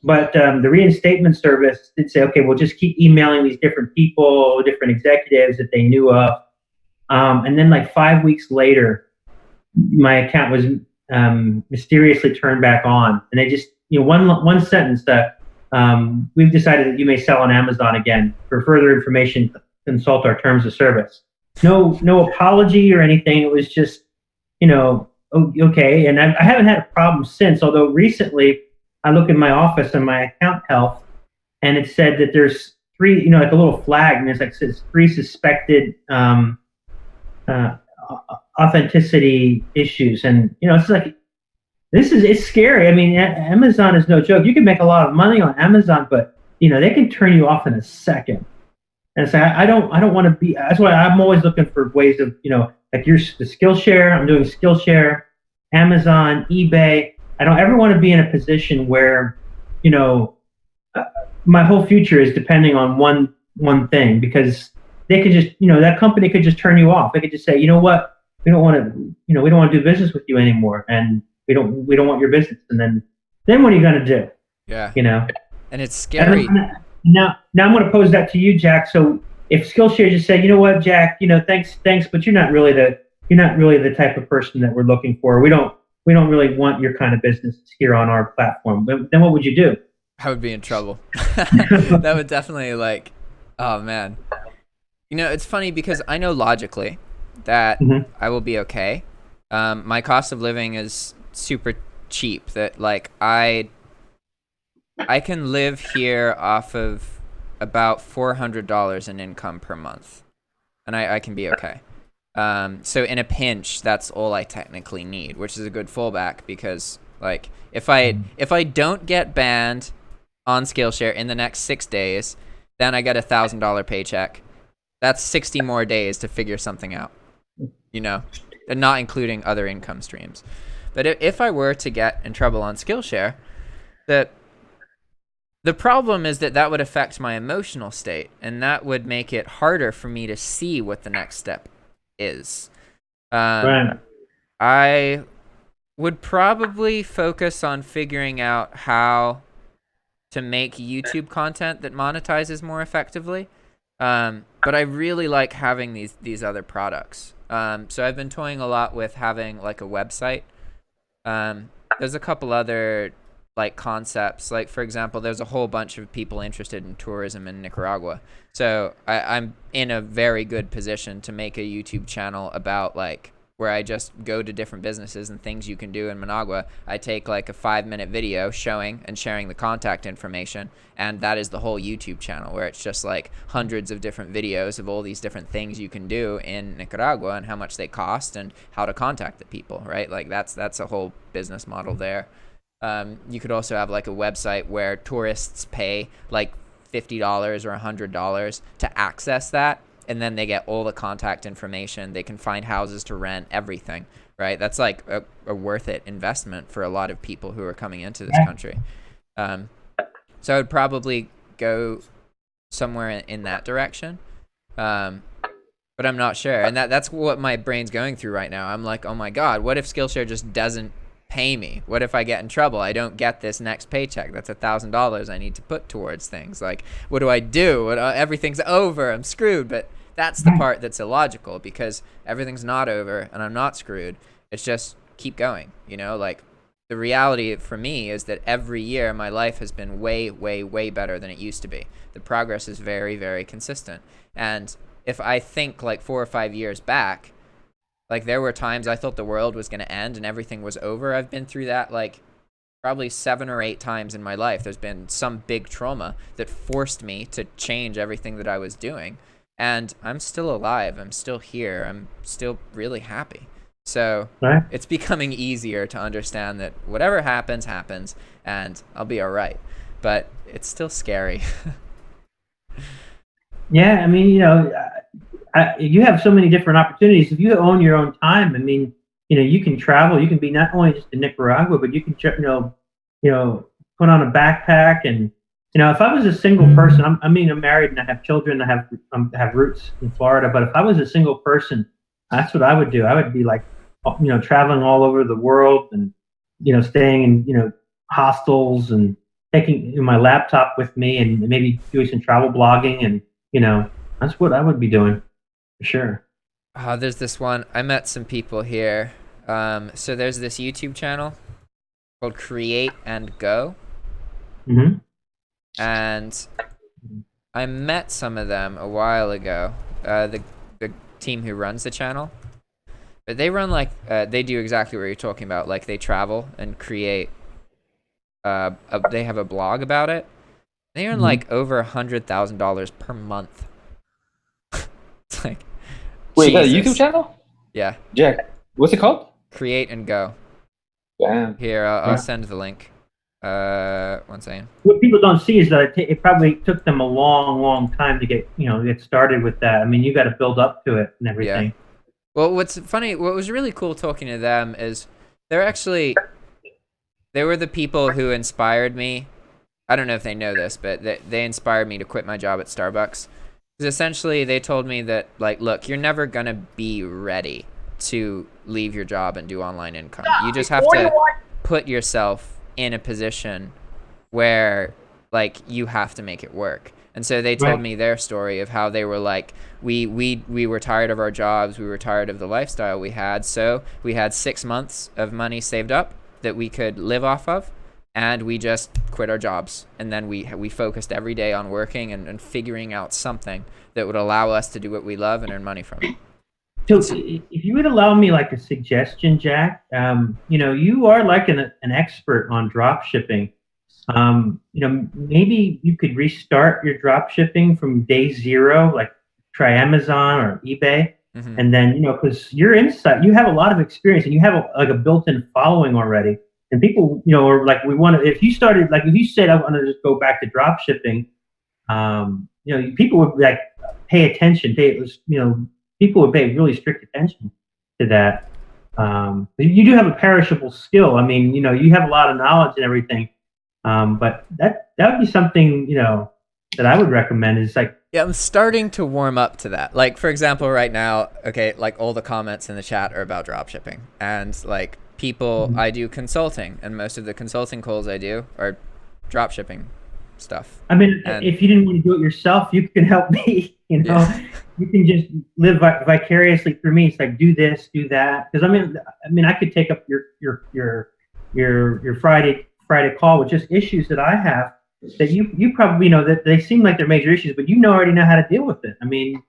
But the reinstatement service did say, okay, we'll just keep emailing these different people, different executives that they knew of. And then like 5 weeks later, my account was mysteriously turned back on. And they just, one sentence that we've decided that you may sell on Amazon again. For further information, consult our terms of service. No apology or anything. It was just, okay. And I haven't had a problem since, although recently I look in my office and my account health, and it said that there's 3, like a little flag, and it says 3 suspected authenticity issues. And it's like, it's scary. I mean, Amazon is no joke. You can make a lot of money on Amazon, but they can turn you off in a second. And so I don't want to be. That's why I'm always looking for ways of like the Skillshare. I'm doing Skillshare, Amazon, eBay. I don't ever want to be in a position where my whole future is depending on one thing, because they could just, that company could just turn you off. They could just say, you know what, we don't want to do business with you anymore, and we don't want your business. And then what are you going to do? Yeah. And it's scary. scary. Now I'm going to pose that to you, Jack. So if Skillshare just said, you know what, Jack, thanks, but you're not really the type of person that we're looking for. We don't we don't really want your kind of business here on our platform. But then what would you do? I would be in trouble. That would definitely like, oh man. You know, it's funny because I know logically that I will be okay. My cost of living is super cheap. That like I can live here off of about $400 in income per month, and I can be okay. So in a pinch, that's all I technically need, which is a good fallback because like if I don't get banned on Skillshare in the next 6 days, then I get $1,000 paycheck. That's 60 more days to figure something out, you know, and not including other income streams. But if I were to get in trouble on Skillshare, the problem is that would affect my emotional state, and that would make it harder for me to see what the next step is. Right. I would probably focus on figuring out how to make YouTube content that monetizes more effectively. But I really like having these other products. So I've been toying a lot with having like a website. There's a couple other like concepts. Like for example, there's a whole bunch of people interested in tourism in Nicaragua. So I'm in a very good position to make a YouTube channel about like where I just go to different businesses and things you can do in Managua. I take like a 5-minute video showing and sharing the contact information, and that is the whole YouTube channel where it's just like hundreds of different videos of all these different things you can do in Nicaragua and how much they cost and how to contact the people, right? Like that's a whole business model there. You could also have like a website where tourists pay like $50 or $100 to access that, and then they get all the contact information. They can find houses to rent, everything, right? That's like a worth it investment for a lot of people who are coming into this country. So I would probably go somewhere in that direction. But I'm not sure. And that's what my brain's going through right now. I'm like, oh my God, what if Skillshare just doesn't pay me? What if I get in trouble? I don't get this next paycheck. That's $1,000 I need to put towards things. Like, what do I do? Everything's over. I'm screwed. But that's the part that's illogical, because everything's not over and I'm not screwed. It's just keep going. You know, like the reality for me is that every year my life has been way, way, way better than it used to be. The progress is very, very consistent. And if I think like 4 or 5 years back, like there were times I thought the world was going to end and everything was over. I've been through that like probably 7 or 8 times in my life. There's been some big trauma that forced me to change everything that I was doing. And I'm still alive. I'm still here. I'm still really happy. So It's becoming easier to understand that whatever happens, happens, and I'll be all right. But it's still scary. Yeah, I mean, you know, you have so many different opportunities. If you own your own time, I mean, you know, you can travel. You can be not only just in Nicaragua, but you can, you know, put on a backpack. And you know, if I was a single person, I'm married and I have children. I have roots in Florida. But if I was a single person, that's what I would do. I would be like, you know, traveling all over the world and, you know, staying in, you know, hostels and taking my laptop with me and maybe doing some travel blogging. And, you know, that's what I would be doing for sure. There's this one. I met some people here. So there's this YouTube channel called Create and Go. Mm-hmm. And I met some of them a while ago, the team who runs the channel. But they run like, they do exactly what you're talking about. Like they travel and create, they have a blog about it. They earn like over $100,000 per month. It's like, wait, you got a YouTube channel? Yeah. Jack, what's it called? Create and Go. Damn. Here, I'll send the link. 1 second. What people don't see is that it probably took them a long, long time to get started with that. I mean, you got to build up to it and everything. Yeah. Well, what's funny, what was really cool talking to them is they were the people who inspired me. I don't know if they know this, but they inspired me to quit my job at Starbucks. Because essentially they told me that, like, look, you're never going to be ready to leave your job and do online income. You just have to put yourself in a position where, like, you have to make it work. And so they told me their story of how they were like, we were tired of our jobs, we were tired of the lifestyle we had, so we had 6 months of money saved up that we could live off of, and we just quit our jobs. And then we focused every day on working and figuring out something that would allow us to do what we love and earn money from it. So if you would allow me like a suggestion, Jack, you are like an expert on drop shipping. Maybe you could restart your drop shipping from day zero, like try Amazon or eBay. And then, because your insight, you have a lot of experience and you have a built-in following already. And people, are like, if you said, I want to just go back to drop shipping, people would like pay attention. People would pay really strict attention to that. You do have a perishable skill. I mean, you have a lot of knowledge and everything. But that would be something, that I would recommend is like. Yeah, I'm starting to warm up to that. Like, for example, right now, okay, like all the comments in the chat are about dropshipping. And like people, I do consulting, and most of the consulting calls I do are dropshipping stuff. I mean, if you didn't want to do it yourself, you can help me, Yeah. You can just live vicariously through me. It's like, do this, do that. Because I mean, I could take up your Friday call with just issues that I have that you probably know that they seem like they're major issues, but already know how to deal with it. I mean,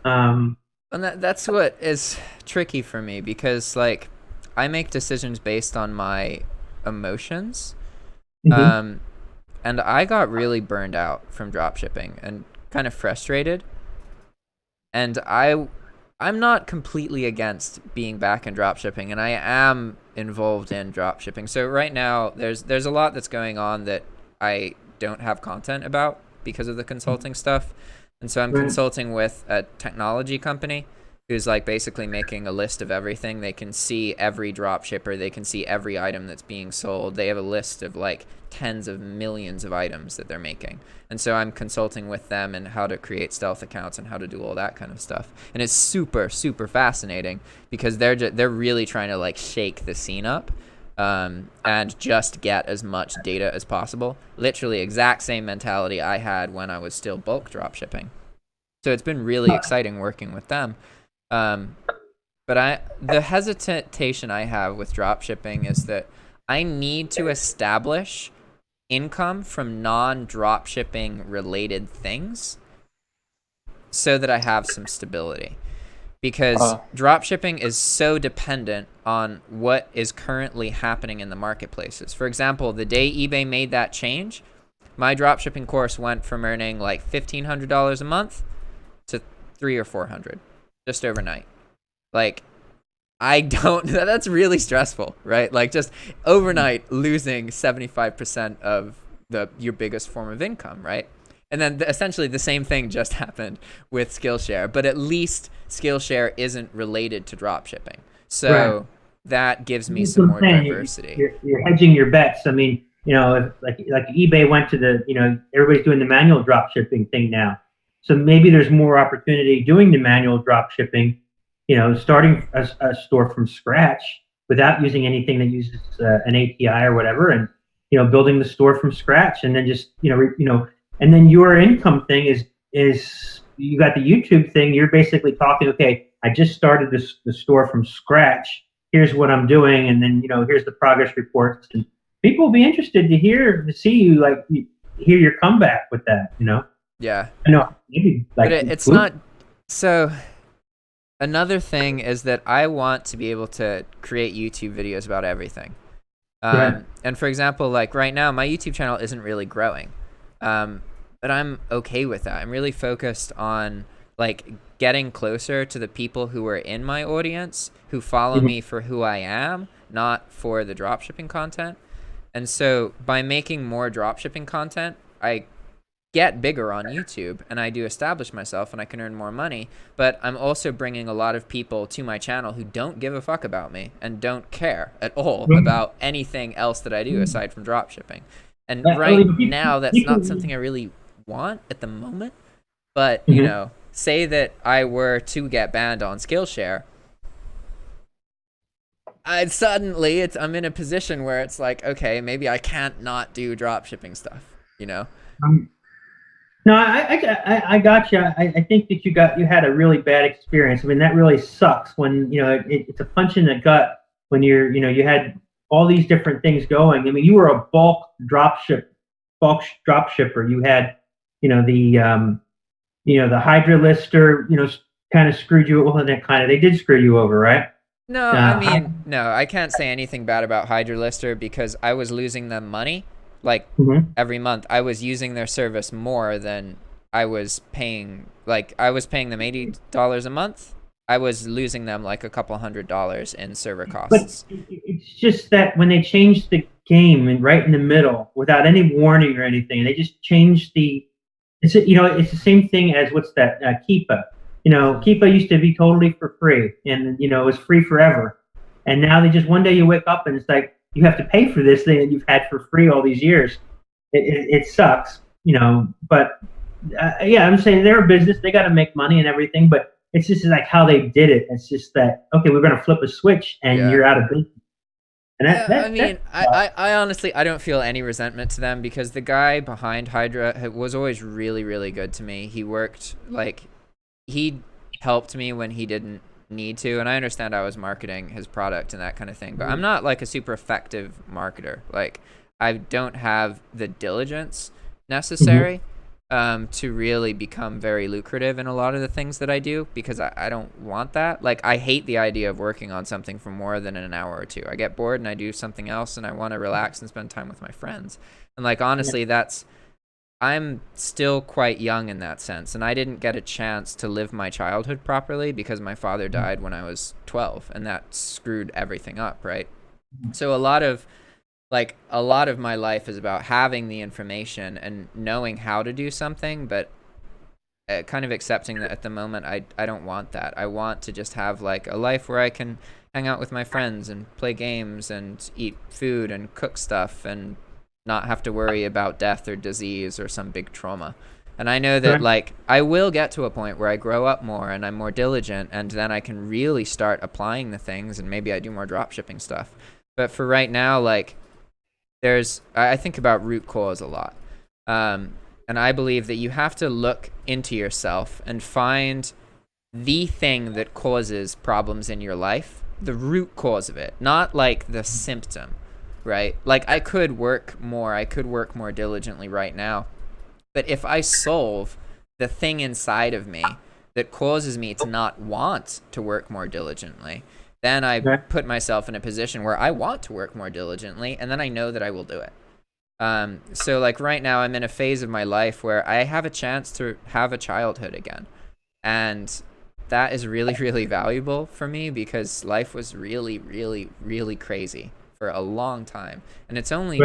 and that's what is tricky for me, because like I make decisions based on my emotions. And I got really burned out from dropshipping and kind of frustrated. And I'm not completely against being back in dropshipping, and I am involved in dropshipping. So right now there's a lot that's going on that I don't have content about because of the consulting stuff. And so I'm consulting with a technology company who's like basically making a list of everything. They can see every drop shipper. They can see every item that's being sold. They have a list of like tens of millions of items that they're making. And so I'm consulting with them and how to create stealth accounts and how to do all that kind of stuff. And it's super, super fascinating because they're really trying to like shake the scene up and just get as much data as possible. Literally exact same mentality I had when I was still bulk drop shipping. So it's been really exciting working with them. But the hesitation I have with drop shipping is that I need to establish income from non-drop shipping related things so that I have some stability, because drop shipping is so dependent on what is currently happening in the marketplaces. For example, the day eBay made that change, my drop shipping course went from earning like $1,500 a month to $300 or $400 just overnight. Like, that's really stressful, right? Like just overnight losing 75% of your biggest form of income, right? And then essentially the same thing just happened with Skillshare, but at least Skillshare isn't related to drop shipping. So that gives me some more diversity. You're hedging your bets. I mean, if like eBay went to everybody's doing the manual drop shipping thing now. So maybe there's more opportunity doing the manual drop shipping, starting a store from scratch without using anything that uses an API or whatever, and building the store from scratch, and then just and then your income thing is you got the YouTube thing. You're basically talking, okay, I just started the store from scratch. Here's what I'm doing, and then here's the progress reports, and people will be interested to see you hear your comeback with that. Yeah. I know. Maybe but it's not so. Another thing is that I want to be able to create YouTube videos about everything. And for example, like right now, my YouTube channel isn't really growing. But I'm okay with that. I'm really focused on like getting closer to the people who are in my audience, who follow me for who I am, not for the dropshipping content. And so by making more dropshipping content, I get bigger on YouTube and I do establish myself and I can earn more money, but I'm also bringing a lot of people to my channel who don't give a fuck about me and don't care at all about anything else that I do aside from dropshipping. And right now that's not something I really want at the moment, but say that I were to get banned on Skillshare, I'm in a position where it's like, okay, maybe I can't not do dropshipping stuff, No, I got you. I think that you had a really bad experience. I mean, that really sucks when, it's a punch in the gut when you had all these different things going. I mean, you were a bulk drop shipper. You had, the Hydra lister, kind of screwed you. Well, they did screw you over, right? No, I mean, no, I can't say anything bad about Hydrolister because I was losing them money. Like, Mhm. every month, I was using their service more than I was paying. Like, I was paying them $80 a month. I was losing them like a couple $100 in server But costs. it's just that when they changed the game and right in the middle without any warning or anything, they just changed the. It's the same thing as what's that Keepa. Keepa used to be totally for free, and it was free forever. And now they just one day you wake up and it's like you have to pay for this thing that you've had for free all these years. It sucks, But yeah, I'm saying they're a business; they got to make money and everything. But it's just like how they did it. It's just that okay, we're going to flip a switch and Yeah. you're out of business. And Yeah, I mean, I honestly, I don't feel any resentment to them because the guy behind Hydra was always really, really good to me. He worked, like, he helped me when he didn't need to, and I understand I was marketing his product and that kind of thing, but I'm not, like, a super effective marketer. Like, I don't have the diligence necessary to really become very lucrative in a lot of the things that I do because I don't want that. Like, I hate the idea of working on something for more than an hour or two. I get bored and I do something else and I want to relax and spend time with my friends. And, like, honestly, I'm still quite young in that sense. And I didn't get a chance to live my childhood properly because my father died when I was 12 and that screwed everything up, right? So a lot of my life is about having the information and knowing how to do something, but kind of accepting that at the moment I don't want that. I want to just have like a life where I can hang out with my friends and play games and eat food and cook stuff and not have to worry about death or disease or some big trauma. And I know that like I will get to a point where I grow up more and I'm more diligent and then I can really start applying the things and maybe I do more drop shipping stuff. But for right now, like I think about root cause a lot. And I believe that you have to look into yourself and find the thing that causes problems in your life, the root cause of it, not like the symptom, right? Like I could work more diligently right now. But if I solve the thing inside of me that causes me to not want to work more diligently, then I put myself in a position where I want to work more diligently, and then I know that I will do it. So like right now I'm in a phase of my life where I have a chance to have a childhood again. And that is really, really valuable for me because life was really, really, really crazy for a long time. And it's only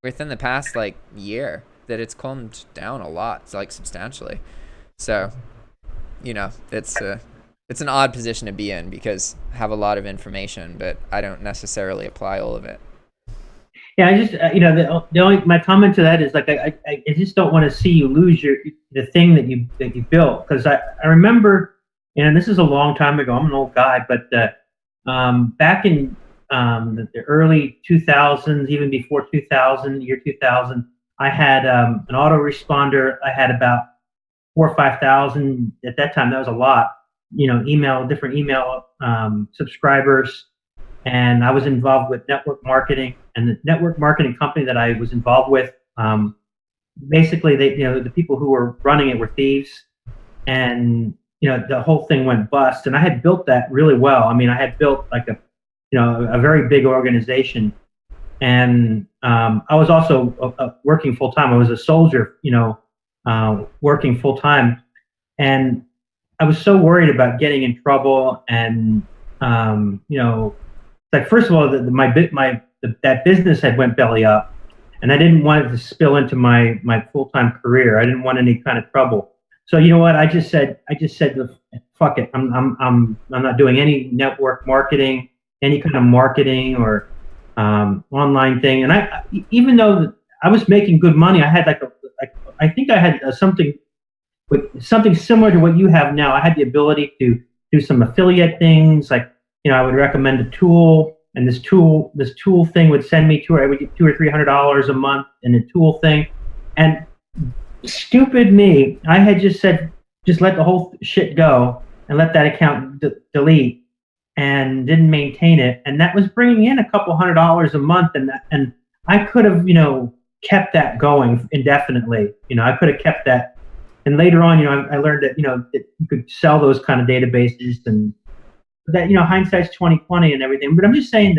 within the past like year that it's calmed down a lot. It's like substantially. So, it's an odd position to be in because I have a lot of information, but I don't necessarily apply all of it. Yeah, I just the only my comment to that is like I just don't want to see you lose the thing that you built because I remember, and this is a long time ago. I'm an old guy, but back in the early 2000s, even before 2000, year 2000, I had an autoresponder. I had about 4 or 5,000 at that time. That was a lot. Different email subscribers, and I was involved with network marketing. And the network marketing company that I was involved with, basically, the people who were running it were thieves, and the whole thing went bust. And I had built that really well. I mean, I had built like a very big organization, and I was also working full time. I was a soldier, working full time, and I was so worried about getting in trouble, and like first of all, that business had went belly up, and I didn't want it to spill into my full time career. I didn't want any kind of trouble. So you know what? I just said, fuck it. I'm not doing any network marketing, any kind of marketing or online thing. And even though I was making good money, I had I think I had something similar to what you have now. I had the ability to do some affiliate things, like I would recommend a tool, and this tool thing would send me I would get $200 or $300 a month in a tool thing, and stupid me. I had just said, just let the whole shit go and let that account delete, and didn't maintain it. And that was bringing in a couple $100 a month. And I could have, kept that going indefinitely. I could have kept that. And later on, I learned that, that you could sell those kind of databases, and that, hindsight's 20/20 and everything. But I'm just saying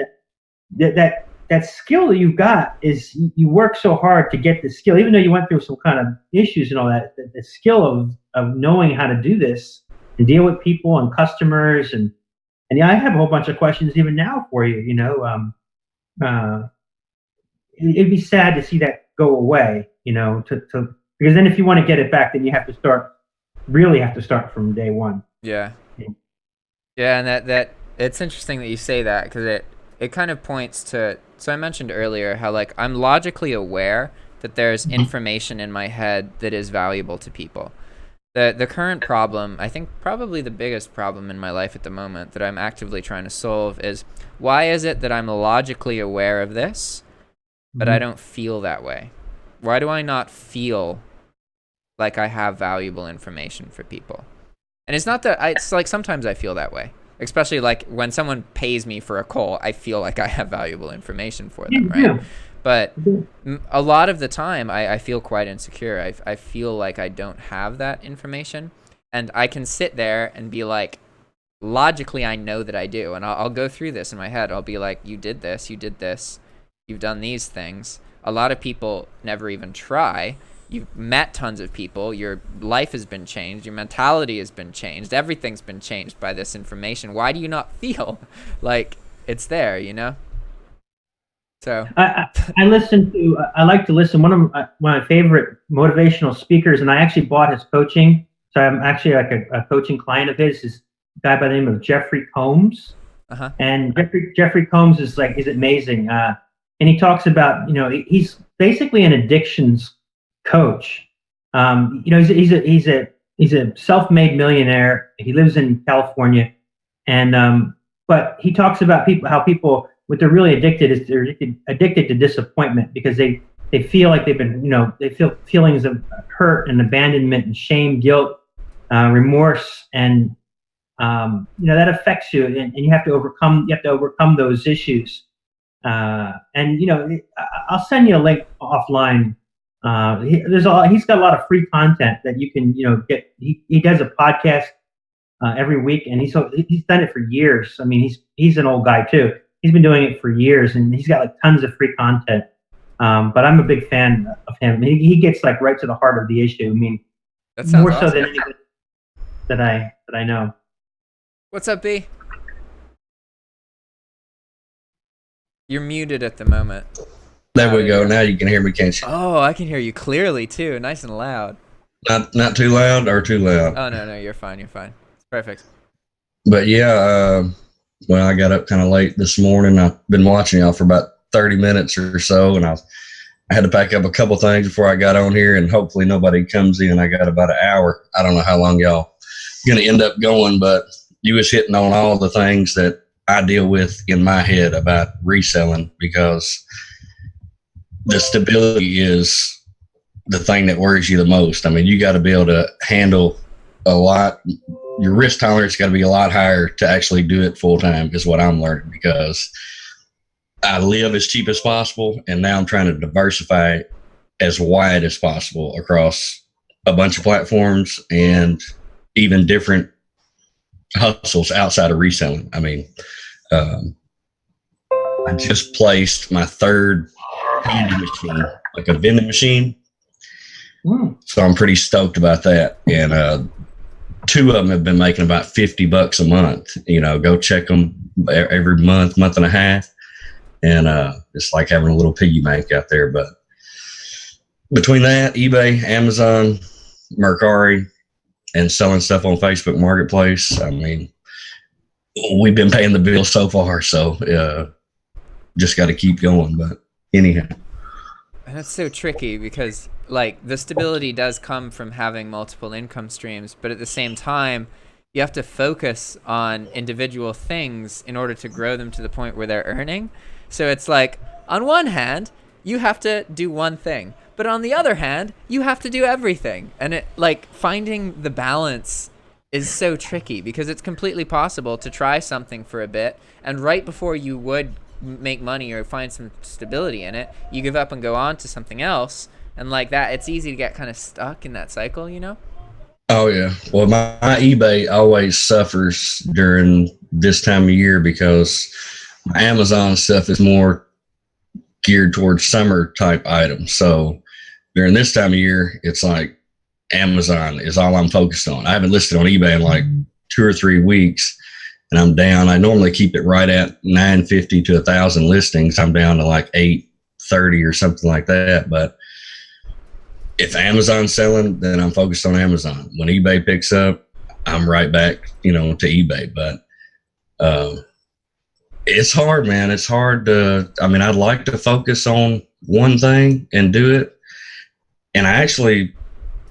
that skill that you've got is, you work so hard to get the skill, even though you went through some kind of issues and all that. The skill of knowing how to do this and deal with people and customers, and yeah, I have a whole bunch of questions even now for you. It'd be sad to see that go away. Because then if you want to get it back, then you have to start from day one. Yeah. Yeah, and that it's interesting that you say that, because it kind of points to, so I mentioned earlier how, like, I'm logically aware that there's information in my head that is valuable to people. The current problem, I think probably the biggest problem in my life at the moment that I'm actively trying to solve, is why is it that I'm logically aware of this, but I don't feel that way? Why do I not feel like I have valuable information for people? And it's not that it's like, sometimes I feel that way, especially like when someone pays me for a call, I feel like I have valuable information for them, right? Yeah. But a lot of the time I feel quite insecure. I feel like I don't have that information, and I can sit there and be like, logically I know that I do, and I'll go through this in my head. I'll be like, you did this, you've done these things. A lot of people never even try. You've met tons of people. Your life has been changed. Your mentality has been changed. Everything's been changed by this information. Why do you not feel like it's there, So I like to listen. One of my favorite motivational speakers, and I actually bought his coaching. So I'm actually like a coaching client of his. Is a guy by the name of Jeffrey Combs. Uh-huh. And Jeffrey Combs is amazing. And he talks about, he's basically an addictions coach. He's a self-made millionaire. He lives in California, and but he talks about how people, what they're really addicted is they're addicted to disappointment, because they feel like they've been, they feel feelings of hurt and abandonment and shame, guilt, remorse, and that affects you, and you have to overcome those issues. And I'll send you a link offline. He's got a lot of free content that you can get. He does a podcast every week, and he's done it for years. I mean, he's an old guy too. He's been doing it for years, and he's got tons of free content. But I'm a big fan of him. He gets right to the heart of the issue. I mean, that sounds more awesome. so than anybody that I know. What's up, B? You're muted at the moment. There we go. Now you can hear me, can't you? Oh, I can hear you clearly too. Nice and loud. Not too loud or too loud? Oh, no, you're fine. It's perfect. But yeah, well, I got up kind of late this morning. I've been watching y'all for about 30 minutes or so, and I had to pack up a couple things before I got on here, and hopefully nobody comes in. I got about an hour. I don't know how long y'all going to end up going, but you was hitting on all the things that I deal with in my head about reselling, because the stability is the thing that worries you the most. I mean, you got to be able to handle a lot. Your risk tolerance got to be a lot higher to actually do it full time, is what I'm learning, because I live as cheap as possible, and now I'm trying to diversify as wide as possible across a bunch of platforms and even different hustles outside of reselling. I mean, I just placed my third vending machine, like a vending machine. So I'm pretty stoked about that. And two of them have been making about $50 a month. Go check them every month and a half. And it's like having a little piggy bank out there. But between that, eBay, Amazon, Mercari, and selling stuff on Facebook Marketplace, I mean, we've been paying the bill so far. So just got to keep going. But anyhow. And that's so tricky, because the stability does come from having multiple income streams, but at the same time, you have to focus on individual things in order to grow them to the point where they're earning. So it's on one hand, you have to do one thing, But on the other hand, you have to do everything. And it, like, finding the balance is so tricky, because it's completely possible to try something for a bit, and right before you would make money or find some stability in it, you give up and go on to something else. And like that, it's easy to get kind of stuck in that cycle, you know? Oh yeah. Well, my eBay always suffers during this time of year because my Amazon stuff is more geared towards summer type items. So during this time of year, it's like Amazon is all I'm focused on. I haven't listed on eBay in like 2 or 3 weeks, and I'm down. I normally keep it right at 950 to 1,000 listings. I'm down to like 830 or something like that. But if Amazon's selling, then I'm focused on Amazon. When eBay picks up, I'm right back, to eBay. But it's hard, man. It's hard to, I'd like to focus on one thing and do it. And I actually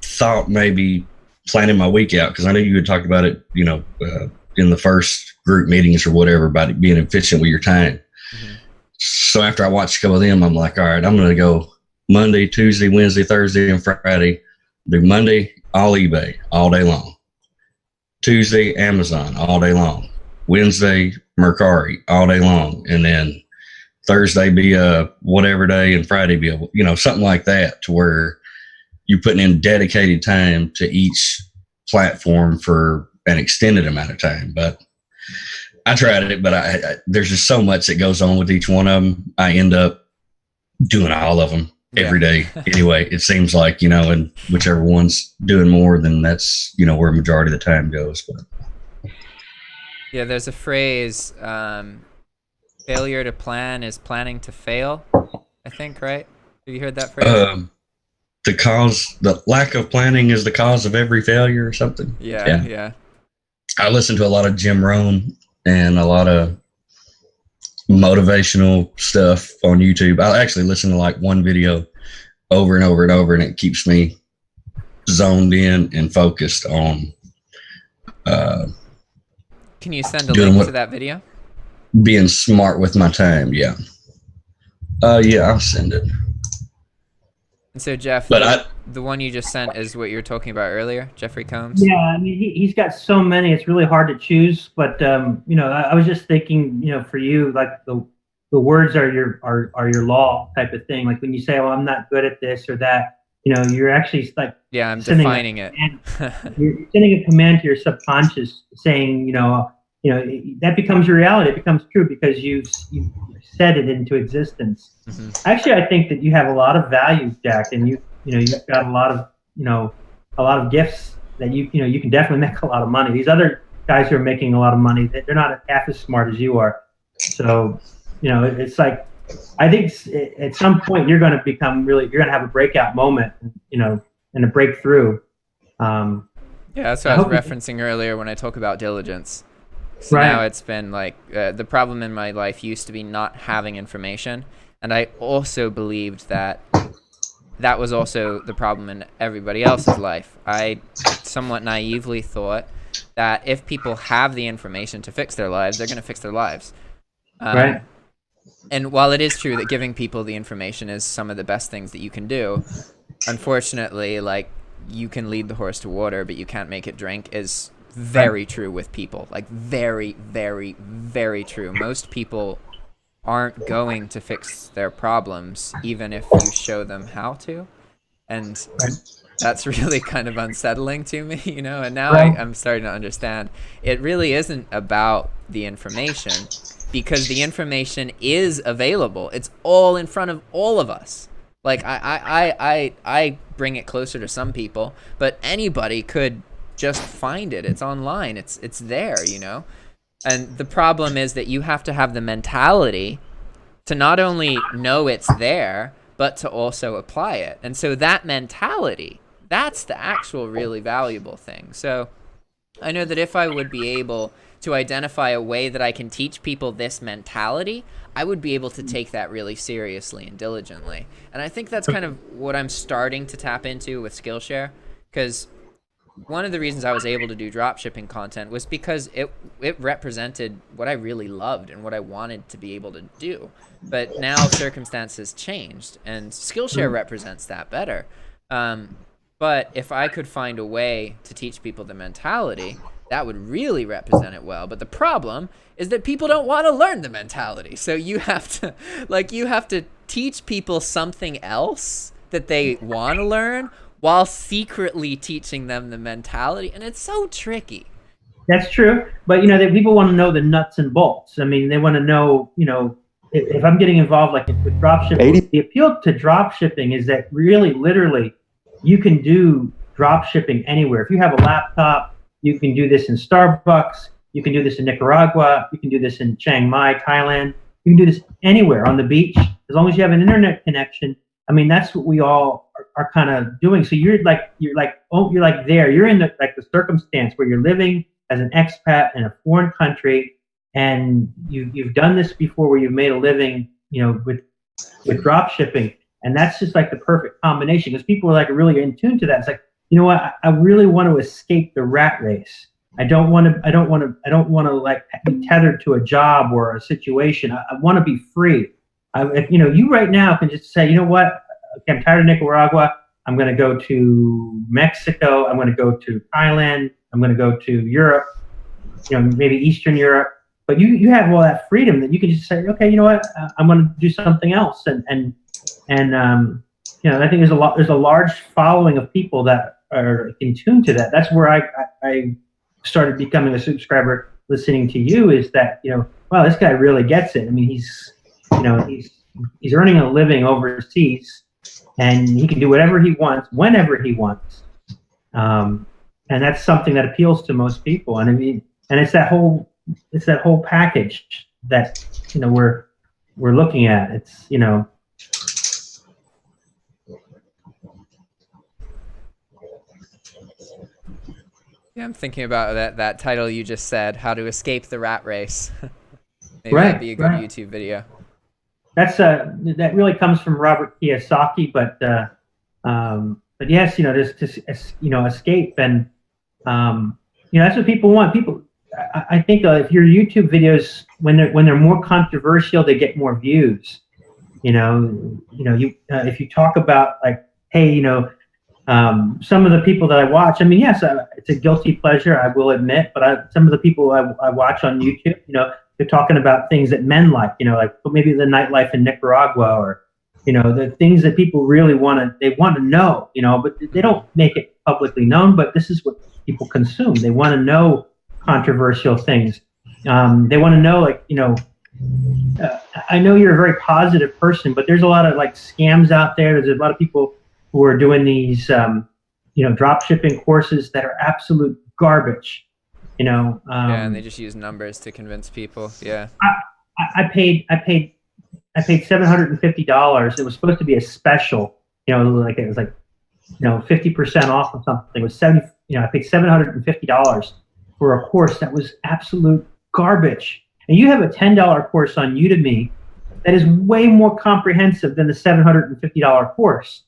thought maybe planning my week out, because I know you had talked about it, in the first group meetings or whatever, about it being efficient with your time. Mm-hmm. So after I watched a couple of them, I'm like, all right, I'm going to go Monday, Tuesday, Wednesday, Thursday, and Friday. Do Monday, all eBay, all day long. Tuesday, Amazon, all day long. Wednesday, Mercari, all day long. And then Thursday be a whatever day, and Friday be a, something like that, to where you're putting in dedicated time to each platform for an extended amount of time. But I tried it, but there's just so much that goes on with each one of them. I end up doing all of them every day anyway, it seems like, and whichever one's doing more, then that's, where a majority of the time goes. But yeah, there's a phrase, failure to plan is planning to fail, I think, right? Have you heard that phrase? The lack of planning is the cause of every failure or something. Yeah. I listen to a lot of Jim Rohn and a lot of motivational stuff on YouTube. I'll actually listen to like one video over and over and over, and it keeps me zoned in and focused on can you send a link to that video? Being smart with my time. Yeah, I'll send it. And so Jeff, the one you just sent is what you were talking about earlier, Jeffrey Combs? Yeah, he's got so many, it's really hard to choose. But I was just thinking, for you, like the words are your law type of thing. Like when you say, "Well, I'm not good at this or that," you're actually like, yeah, I'm defining it. You're sending a command to your subconscious, saying, that becomes your reality. It becomes true because you've set it into existence. Mm-hmm. Actually, I think that you have a lot of value, Jack, and you've got a lot of gifts that you can definitely make a lot of money. These other guys who are making a lot of money, they're not half as smart as you are. So, it's like, I think at some point you're going to have a breakout moment, and a breakthrough. Yeah, that's what I was referencing earlier when I talk about diligence. So right. Now it's been like the problem in my life used to be not having information. And I also believed that was also the problem in everybody else's life. I somewhat naively thought that if people have the information to fix their lives, they're going to fix their lives. Right. And while it is true that giving people the information is some of the best things that you can do, unfortunately, like, you can lead the horse to water, but you can't make it drink is very true with people. Like, very, very, very true. Most people aren't going to fix their problems, even if you show them how to. And that's really kind of unsettling to me, and now I'm starting to understand it really isn't about the information, because the information is available. It's all in front of all of us. Like, I bring it closer to some people, but anybody could just find it. It's online. It's there, And the problem is that you have to have the mentality to not only know it's there, but to also apply it. And so that mentality, that's the actual really valuable thing. So I know that if I would be able to identify a way that I can teach people this mentality, I would be able to take that really seriously and diligently. And I think that's kind of what I'm starting to tap into with Skillshare, because one of the reasons I was able to do drop shipping content was because it represented what I really loved and what I wanted to be able to do. But now circumstances changed, and Skillshare represents that better. But if I could find a way to teach people the mentality, that would really represent it well. But the problem is that people don't want to learn the mentality. So you have to teach people something else that they want to learn while secretly teaching them the mentality. And it's so tricky. That's true. But, that people want to know the nuts and bolts. I mean, they want to know, if I'm getting involved like with drop shipping, the appeal to drop shipping is that really, literally, you can do drop shipping anywhere. If you have a laptop, you can do this in Starbucks. You can do this in Nicaragua. You can do this in Chiang Mai, Thailand. You can do this anywhere on the beach, as long as you have an internet connection. I mean, that's what we all are kind of doing. So you're there. You're in the circumstance where you're living as an expat in a foreign country, and you've done this before, where you've made a living, with drop shipping, and that's just like the perfect combination, because people are like really in tune to that. It's like, you know what? I really want to escape the rat race. I don't want to like be tethered to a job or a situation. I want to be free. You right now can just say, you know what? Okay, I'm tired of Nicaragua. I'm going to go to Mexico. I'm going to go to Thailand. I'm going to go to Europe, maybe Eastern Europe. But you have all that freedom that you can just say, okay, you know what? I'm going to do something else. And I think there's a large following of people that are in tune to that. That's where I started becoming a subscriber, listening to you, is that, wow, this guy really gets it. I mean, he's earning a living overseas, and he can do whatever he wants, whenever he wants. And that's something that appeals to most people. And I mean, and it's that whole package that, we're looking at. It's, Yeah, I'm thinking about that title you just said, How to Escape the Rat Race. Maybe right, that'd be a good YouTube video. That's that really comes from Robert Kiyosaki, but yes, just escape, and that's what people want. People, I think if your YouTube videos, when they're more controversial, they get more views. If you talk about like, hey, some of the people that I watch, I mean, yes, it's a guilty pleasure, I will admit, but some of the people I watch on YouTube, they're talking about things that men like maybe the nightlife in Nicaragua, or, the things that people really want to know, but they don't make it publicly known, but this is what people consume. They want to know controversial things. They want to know, I know you're a very positive person, but there's a lot of scams out there. There's a lot of people who are doing these, drop shipping courses that are absolute garbage. Yeah, and they just use numbers to convince people. Yeah. I paid $750. It was supposed to be a special. It was 50% off or something. It was 70. I paid $750 for a course that was absolute garbage. And you have a $10 course on Udemy that is way more comprehensive than the $750 course.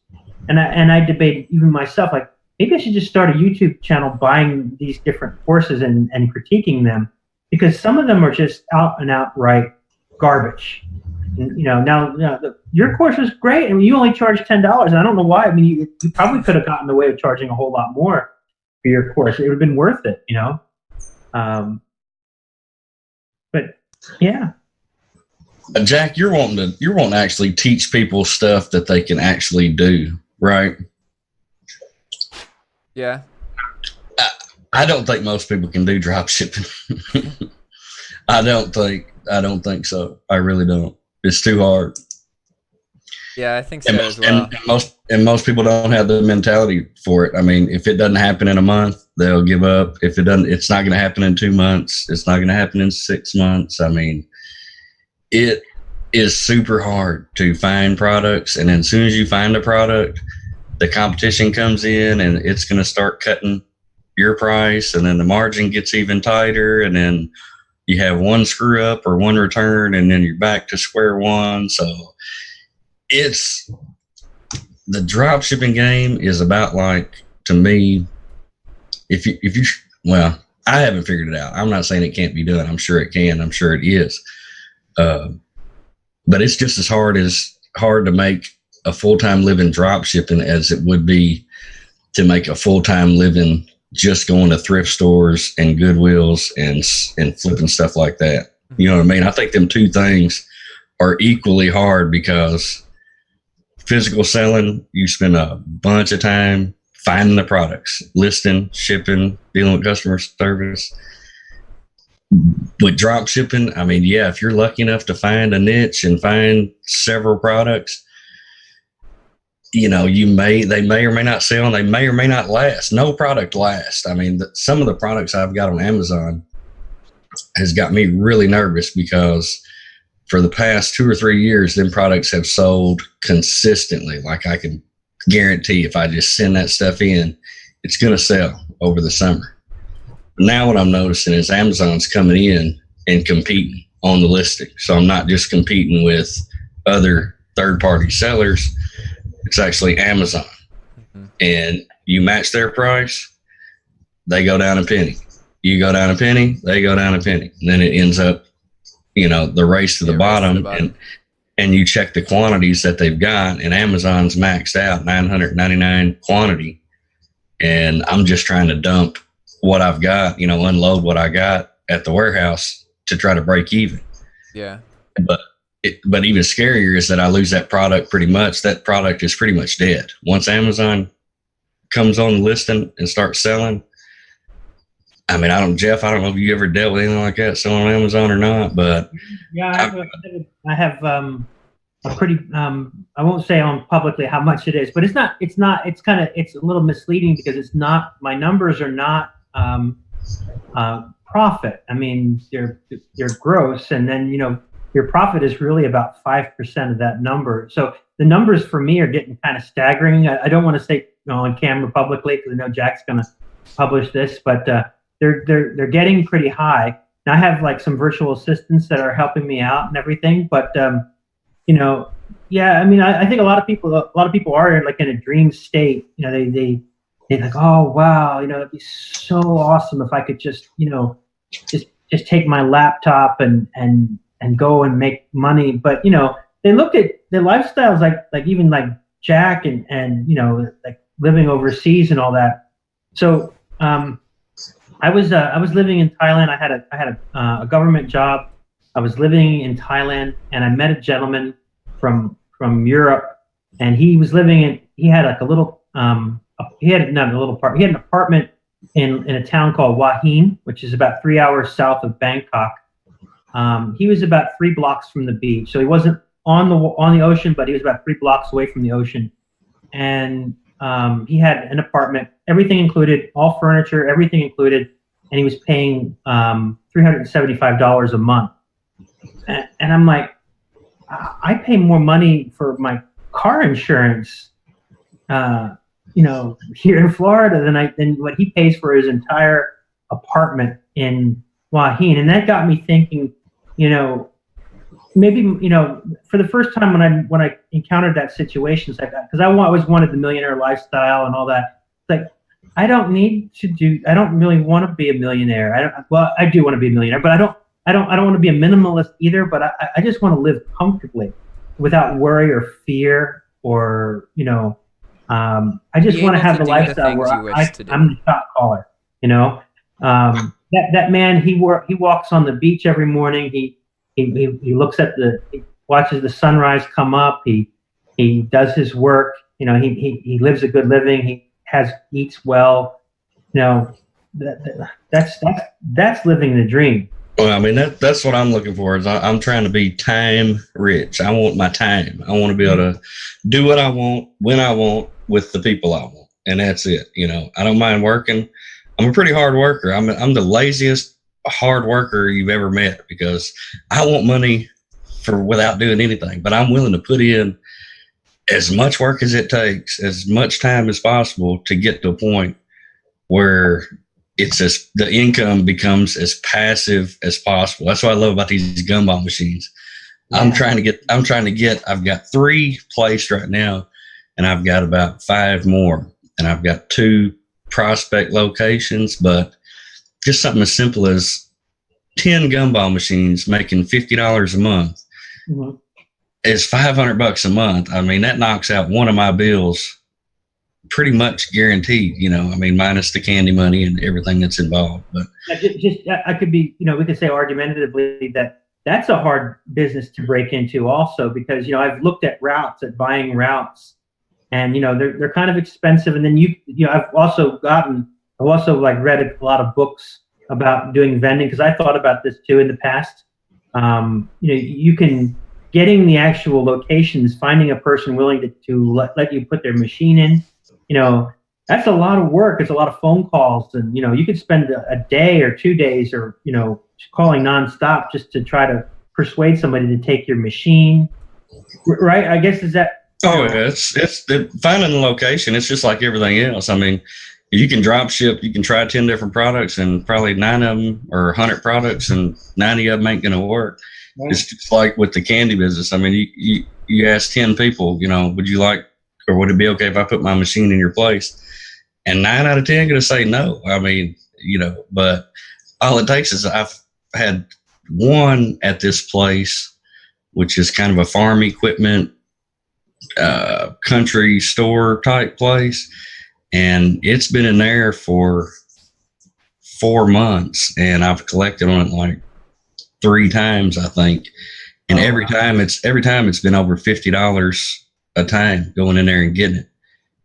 And I debated even myself, maybe I should just start a YouTube channel buying these different courses and critiquing them, because some of them are just out and outright garbage. And, your course was great, and you only charged $10, and I don't know why. I mean, you probably could have gotten away with charging a whole lot more for your course. It would have been worth it, But yeah. Jack, you're wanting to actually teach people stuff that they can actually do, right? Yeah. I don't think most people can do drop shipping. I don't think so. I really don't. It's too hard. Yeah, I think so as well. And most people don't have the mentality for it. I mean, if it doesn't happen in a month, they'll give up. If it doesn't, it's not going to happen in 2 months. It's not going to happen in 6 months. I mean, it is super hard to find products, and then as soon as you find a product, the competition comes in, and it's going to start cutting your price, and then the margin gets even tighter, and then you have one screw up or one return, and then you're back to square one. So it's the drop shipping game is about, to me, if you, well, I haven't figured it out. I'm not saying it can't be done. I'm sure it can. I'm sure it is. But it's just as hard to make a full-time living drop shipping as it would be to make a full-time living just going to thrift stores and Goodwills and flipping stuff like that. You know what I mean? I think them two things are equally hard because physical selling, you spend a bunch of time finding the products, listing, shipping, dealing with customer service. With drop shipping, I mean, yeah, if you're lucky enough to find a niche and find several products, you know, they may or may not sell, and they may or may not last. No product lasts. I mean, some of the products I've got on Amazon has got me really nervous because for the past 2 or 3 years, them products have sold consistently. Like I can guarantee if I just send that stuff in, it's going to sell over the summer. Now what I'm noticing is Amazon's coming in and competing on the listing. So I'm not just competing with other third-party sellers. It's actually Amazon. Mm-hmm. And you match their price, they go down a penny. You go down a penny, they go down a penny. And then it ends up, you know, the race to the bottom. And you check the quantities that they've got, and Amazon's maxed out 999 quantity. And I'm just trying to dump what I've got, you know, unload what I got at the warehouse to try to break even. Yeah. But even scarier is that I lose that product pretty much. That product is pretty much dead. Once Amazon comes on the listing and starts selling, I mean, Jeff, I don't know if you ever dealt with anything like that selling on Amazon or not, but yeah, I have a pretty, I won't say on publicly how much it is, but it's a little misleading because it's not, my numbers are not profit. I mean, they're gross, and then, you know, your profit is really about 5% of that number. So the numbers for me are getting kind of staggering. I don't want to say, you know, on camera publicly because I know Jack's going to publish this, but they're getting pretty high. Now I have like some virtual assistants that are helping me out and everything, but you know, yeah, I mean, I think a lot of people are like in a dream state. You know, they're like, oh wow, you know, it'd be so awesome if I could just, you know, just take my laptop and go and make money. But you know, they look at their lifestyles like even like Jack and you know, like living overseas and all that. So I was living in Thailand. I had a government job. I was living in Thailand, and I met a gentleman from Europe, and he was he had like a little he had an apartment in a town called Hua Hin, which is about 3 hours south of Bangkok. He was about 3 blocks from the beach, so he wasn't on the ocean, but he was about 3 blocks away from the ocean. And he had an apartment, everything included, all furniture, everything included, and he was paying $375 a month. And I'm like, I pay more money for my car insurance, you know, here in Florida than what he pays for his entire apartment in Hua Hin. And that got me thinking, you know, maybe, you know, for the first time when I encountered that situation, like that, because I always wanted the millionaire lifestyle and all that. It's like, I don't really want to be a millionaire. I do want to be a millionaire, but I don't want to be a minimalist either, but I just want to live comfortably without worry or fear or, you know, I just want to have the lifestyle where I'm the shot caller, you know. That man, he walks on the beach every morning. He looks at he watches the sunrise come up. He does his work. You know, he lives a good living. He eats well. You know, that's living the dream. Well, I mean, that's what I'm looking for. Is I'm trying to be time rich. I want my time. I want to be able to do what I want, when I want, with the people I want, and that's it. You know, I don't mind working. I'm a pretty hard worker. I'm the laziest hard worker you've ever met because I want money without doing anything. But I'm willing to put in as much work as it takes, as much time as possible to get to a point where the income becomes as passive as possible. That's what I love about these gumball machines. Yeah. I've got 3 placed right now, and I've got about 5 more, and I've got 2 prospect locations, but just something as simple as 10 gumball machines making $50 a month is $500 a month. I mean, that knocks out one of my bills pretty much guaranteed, I mean, minus the candy money and everything that's involved. But I could be, we could say argumentatively that that's a hard business to break into also, because, I've looked at buying routes, and, they're kind of expensive. And then I've also read a lot of books about doing vending, because I thought about this too in the past. You can getting the actual locations, finding a person willing to let you put their machine in, that's a lot of work. It's a lot of phone calls, and you could spend a day or 2 days, or calling nonstop just to try to persuade somebody to take your machine. Right? I guess is that. Oh, it's finding the location. It's just like everything else. I mean, you can drop ship. You can try 10 different products, and probably 9 of them or 100 products, and 90 of them ain't going to work. Right. It's just like with the candy business. I mean, you ask 10 people, would you like, or would it be okay if I put my machine in your place? And 9 out of 10 going to say no. I mean, but all it takes is I've had one at this place, which is kind of a farm equipment, country store type place. And it's been in there for 4 months, and I've collected on it like 3 times, I think. And every time it's been over $50 a time going in there and getting it.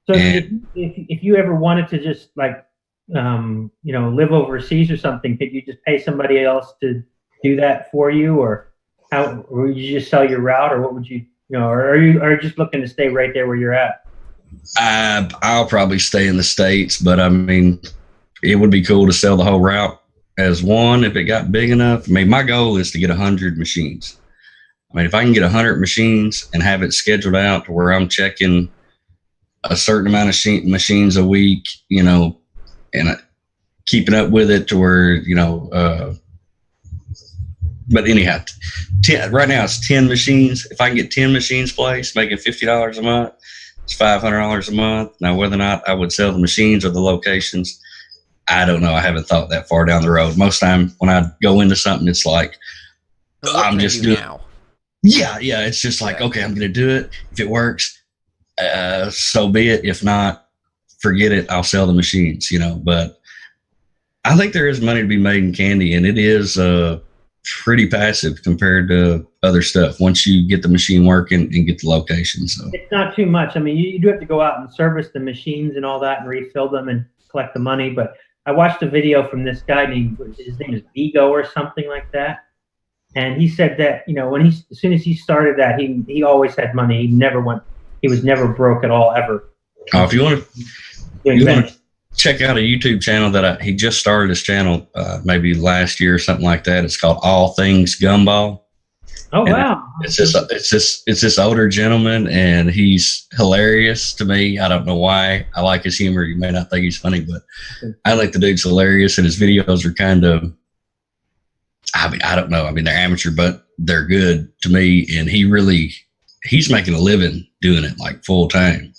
So if you ever wanted to just live overseas or something, could you just pay somebody else to do that for you, or would you just sell your route, or what would you, or are you just looking to stay right there where you're at? I'll probably stay in the States, but I mean, it would be cool to sell the whole route as one if it got big enough. I mean, my goal is to get 100 machines. I mean, if I can get 100 machines and have it scheduled out to where I'm checking a certain amount of machines a week, and keeping up with it to where, but anyhow, right now it's 10 machines. If I can get 10 machines placed, making $50 a month, it's $500 a month. Now, whether or not I would sell the machines or the locations, I don't know. I haven't thought that far down the road. Most time when I go into something, it's like, I'm just doing now. Yeah. It's just like, okay, I'm going to do it. If it works, so be it. If not, forget it. I'll sell the machines, but I think there is money to be made in candy, and it is pretty passive compared to other stuff once you get the machine working and get the location. So it's not too much. I mean, you do have to go out and service the machines and all that and refill them and collect the money. But I watched a video from this guy his name is Vigo or something like that. And he said that, as soon as he started that, he always had money. He was never broke at all, ever. If you want to check out a YouTube channel that he just started his channel maybe last year or something like that. It's called All Things Gumball. Oh, wow. It's this older gentleman, and he's hilarious to me. I don't know why. I like his humor. You may not think he's funny, but I think the dude's hilarious, and his videos are kind of, I don't know. I mean, they're amateur, but they're good to me. And he's making a living doing it like full time.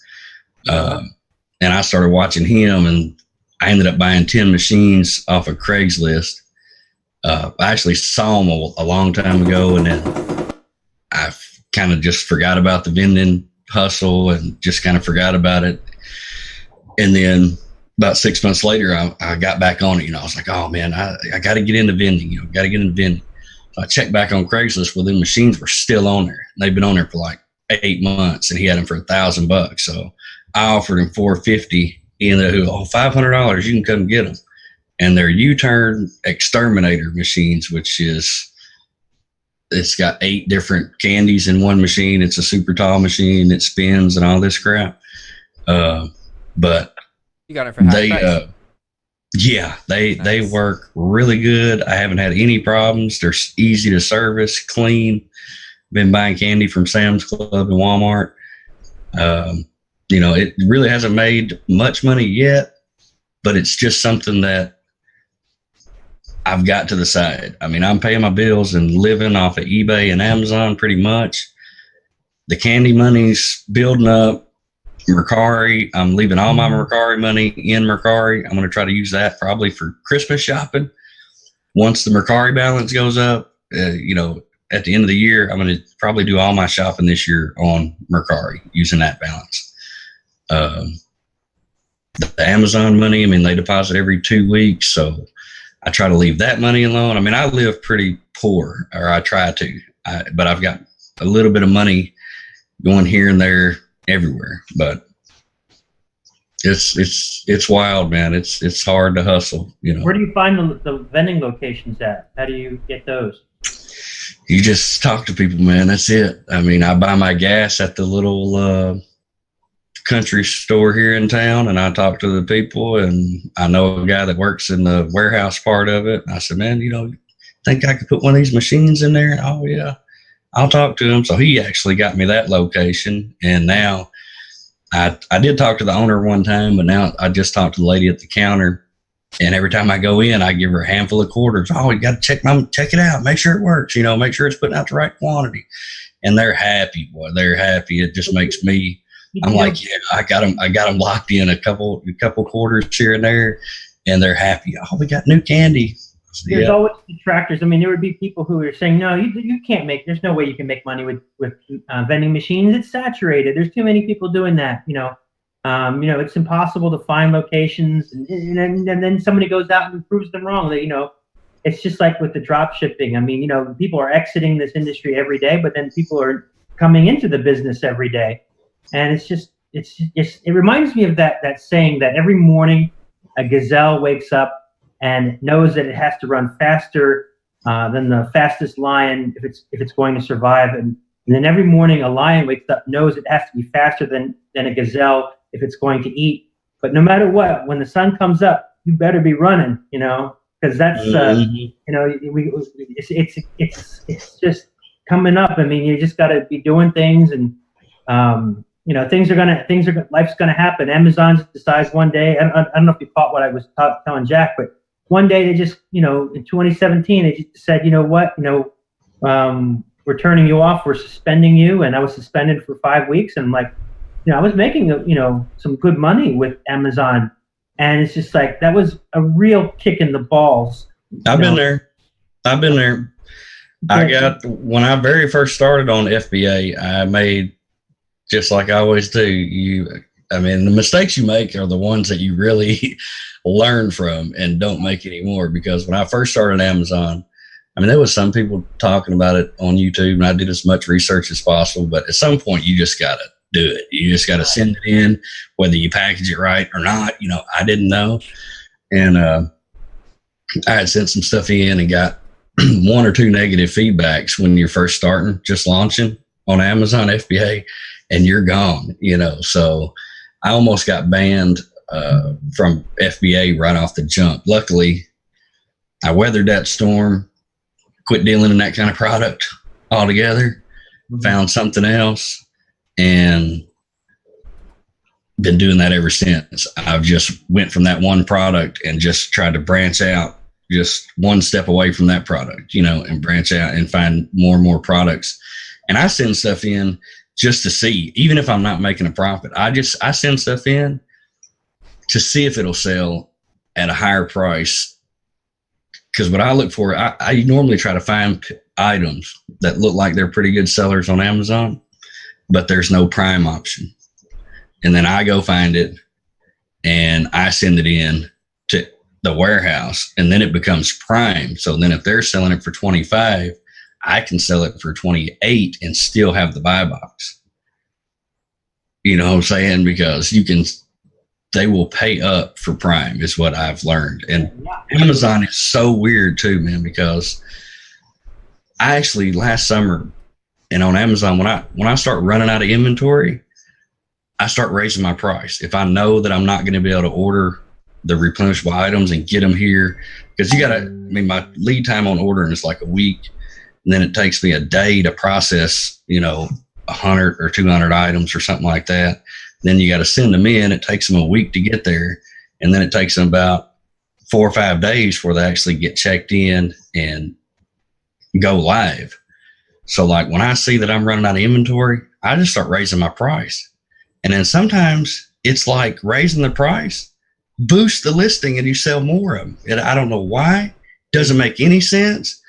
And I started watching him, and I ended up buying 10 machines off of Craigslist. I actually saw him a long time ago, and then I kind of just forgot about the vending hustle and just kind of forgot about it. And then about 6 months later, I got back on it. I was like, oh man, I got to get into vending. Got to get into vending. So I checked back on Craigslist. Well, the machines were still on there. They've been on there for like 8 months, and he had them for $1,000. So I offered him $450. He ended up, $500. You can come get them. And they're U-turn exterminator machines, which is, it's got 8 different candies in one machine. It's a super tall machine. It spins and all this crap. But you got it for half price. Yeah, they work really good. I haven't had any problems. They're easy to service, clean. Been buying candy from Sam's Club and Walmart. It really hasn't made much money yet, but it's just something that I've got to the side. I mean, I'm paying my bills and living off of eBay and Amazon pretty much. The candy money's building up. Mercari. I'm leaving all my Mercari money in Mercari. I'm going to try to use that probably for Christmas shopping. Once the Mercari balance goes up, at the end of the year, I'm going to probably do all my shopping this year on Mercari using that balance. The Amazon money, I mean, they deposit every 2 weeks. So I try to leave that money alone. I mean, I live pretty poor, or I try to, but I've got a little bit of money going here and there everywhere. But it's wild, man. It's hard to hustle, Where do you find the vending locations at? How do you get those? You just talk to people, man. That's it. I mean, I buy my gas at the little country store here in town, and I talk to the people, and I know a guy that works in the warehouse part of it. I said, man, think I could put one of these machines in there? Oh, yeah. I'll talk to him. So he actually got me that location. And now I did talk to the owner one time, but now I just talked to the lady at the counter. And every time I go in, I give her a handful of quarters. Oh, you got to check it out. Make sure it works, make sure it's putting out the right quantity. And they're happy, boy. They're happy. It just makes me, I'm like, yeah, I got them locked in a couple quarters here and there, and they're happy. Oh, we got new candy. There's always detractors. I mean, there would be people who are saying, no, you can't there's no way you can make money with vending machines. It's saturated. There's too many people doing that. It's impossible to find locations, and then somebody goes out and proves them wrong. That it's just like with the drop shipping. I mean, people are exiting this industry every day, but then people are coming into the business every day, and it reminds me of that saying that every morning a gazelle wakes up and knows that it has to run faster than the fastest lion if it's going to survive, and then every morning a lion wakes up, knows it has to be faster than a gazelle if it's going to eat. But no matter what, when the sun comes up, you better be running, because that's it's just coming up. I mean, you just got to be doing things, and life's gonna happen. Amazon decides one day. I don't know if you caught what I was telling Jack, but one day they just, in 2017, they just said, we're turning you off, we're suspending you, and I was suspended for 5 weeks, and I'm like, I was making some good money with Amazon, and it's just like that was a real kick in the balls. I've been there. I got, when I very first started on FBA, I made, just like I always do, the mistakes you make are the ones that you really learn from and don't make anymore. Because when I first started Amazon, there was some people talking about it on YouTube, and I did as much research as possible. But at some point, you just got to do it. You just got to send it in, whether you package it right or not. I didn't know. And I had sent some stuff in and got 1 or 2 negative feedbacks when you're first starting, just launching on Amazon FBA, and you're gone, So I almost got banned from FBA right off the jump. Luckily, I weathered that storm, quit dealing in that kind of product altogether, found something else, and been doing that ever since. I've just went from that one product and just tried to branch out, just one step away from that product, and branch out and find more and more products. And I send stuff in just to see, even if I'm not making a profit, I send stuff in to see if it'll sell at a higher price. Because what I look for, I normally try to find items that look like they're pretty good sellers on Amazon, but there's no Prime option. And then I go find it and I send it in to the warehouse, and then it becomes Prime. So then if they're selling it for 25, I can sell it for 28 and still have the buy box. You know what I'm saying? Because they will pay up for Prime is what I've learned. And Amazon is so weird too, man, because I actually last summer, and on Amazon, when I start running out of inventory, I start raising my price. If I know that I'm not going to be able to order the replenishable items and get them here, because my lead time on ordering is like a week, and then it takes me a day to process, 100 or 200 items or something like that. Then you got to send them in. It takes them a week to get there, and then it takes them about 4 or 5 days before they actually get checked in and go live. So like when I see that I'm running out of inventory, I just start raising my price. And then sometimes it's like raising the price, boost the listing, and you sell more of them. And I don't know why. Doesn't make any sense.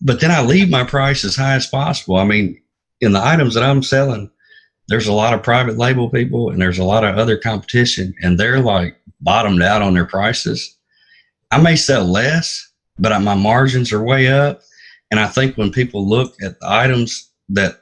But then I leave my price as high as possible. I mean, in the items that I'm selling, there's a lot of private label people and there's a lot of other competition, and they're like bottomed out on their prices. I may sell less, but my margins are way up. And I think when people look at the items that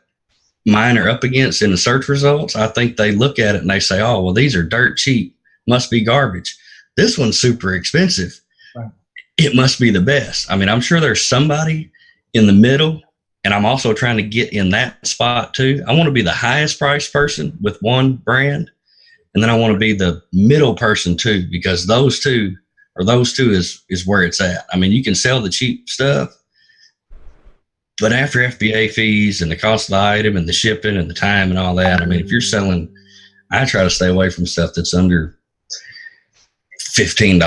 mine are up against in the search results, I think they look at it and they say, oh, well, these are dirt cheap, must be garbage. This one's super expensive. Right. It must be the best. I mean, I'm sure there's somebody in the middle, and I'm also trying to get in that spot too. I want to be the highest priced person with one brand, and then I want to be the middle person too, because those two is where it's at. I mean, you can sell the cheap stuff, but after FBA fees and the cost of the item and the shipping and the time and all that, I mean, if you're selling, I try to stay away from stuff that's under $15,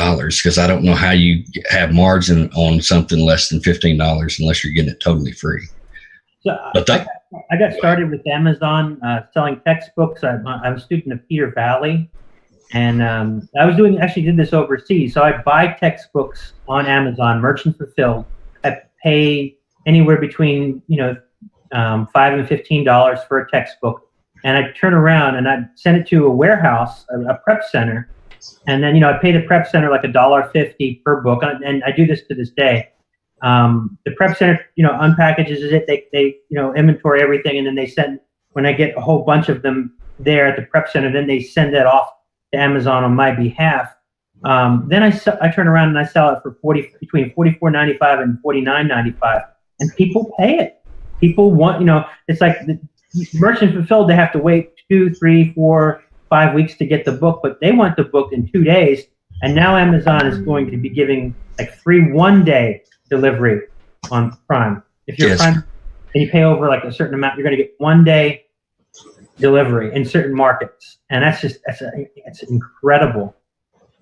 because I don't know how you have margin on something less than $15 unless you're getting it totally free. So I got started with Amazon selling textbooks. I'm a student of Peter Valley, and I was did this overseas. So I buy textbooks on Amazon, merchant fulfilled. I pay anywhere between $5 and $15 for a textbook, and I turn around and I send it to a warehouse, a prep center, and then I pay the prep center like $1.50 per book, and I do this to this day. The prep center unpackages it, they inventory everything, and then they send, when I get a whole bunch of them there at the prep center, then they send that off to Amazon on my behalf. Then I turn around and I sell it for between $44.95 and $49.95. And people pay it. People want, it's like the merchant fulfilled, they have to wait 2, 3, 4, 5 weeks to get the book, but they want the book in 2 days. And now Amazon is going to be giving like free 1-day delivery on Prime. If you're Prime and you pay over like a certain amount, you're going to get 1-day delivery in certain markets. And that's incredible.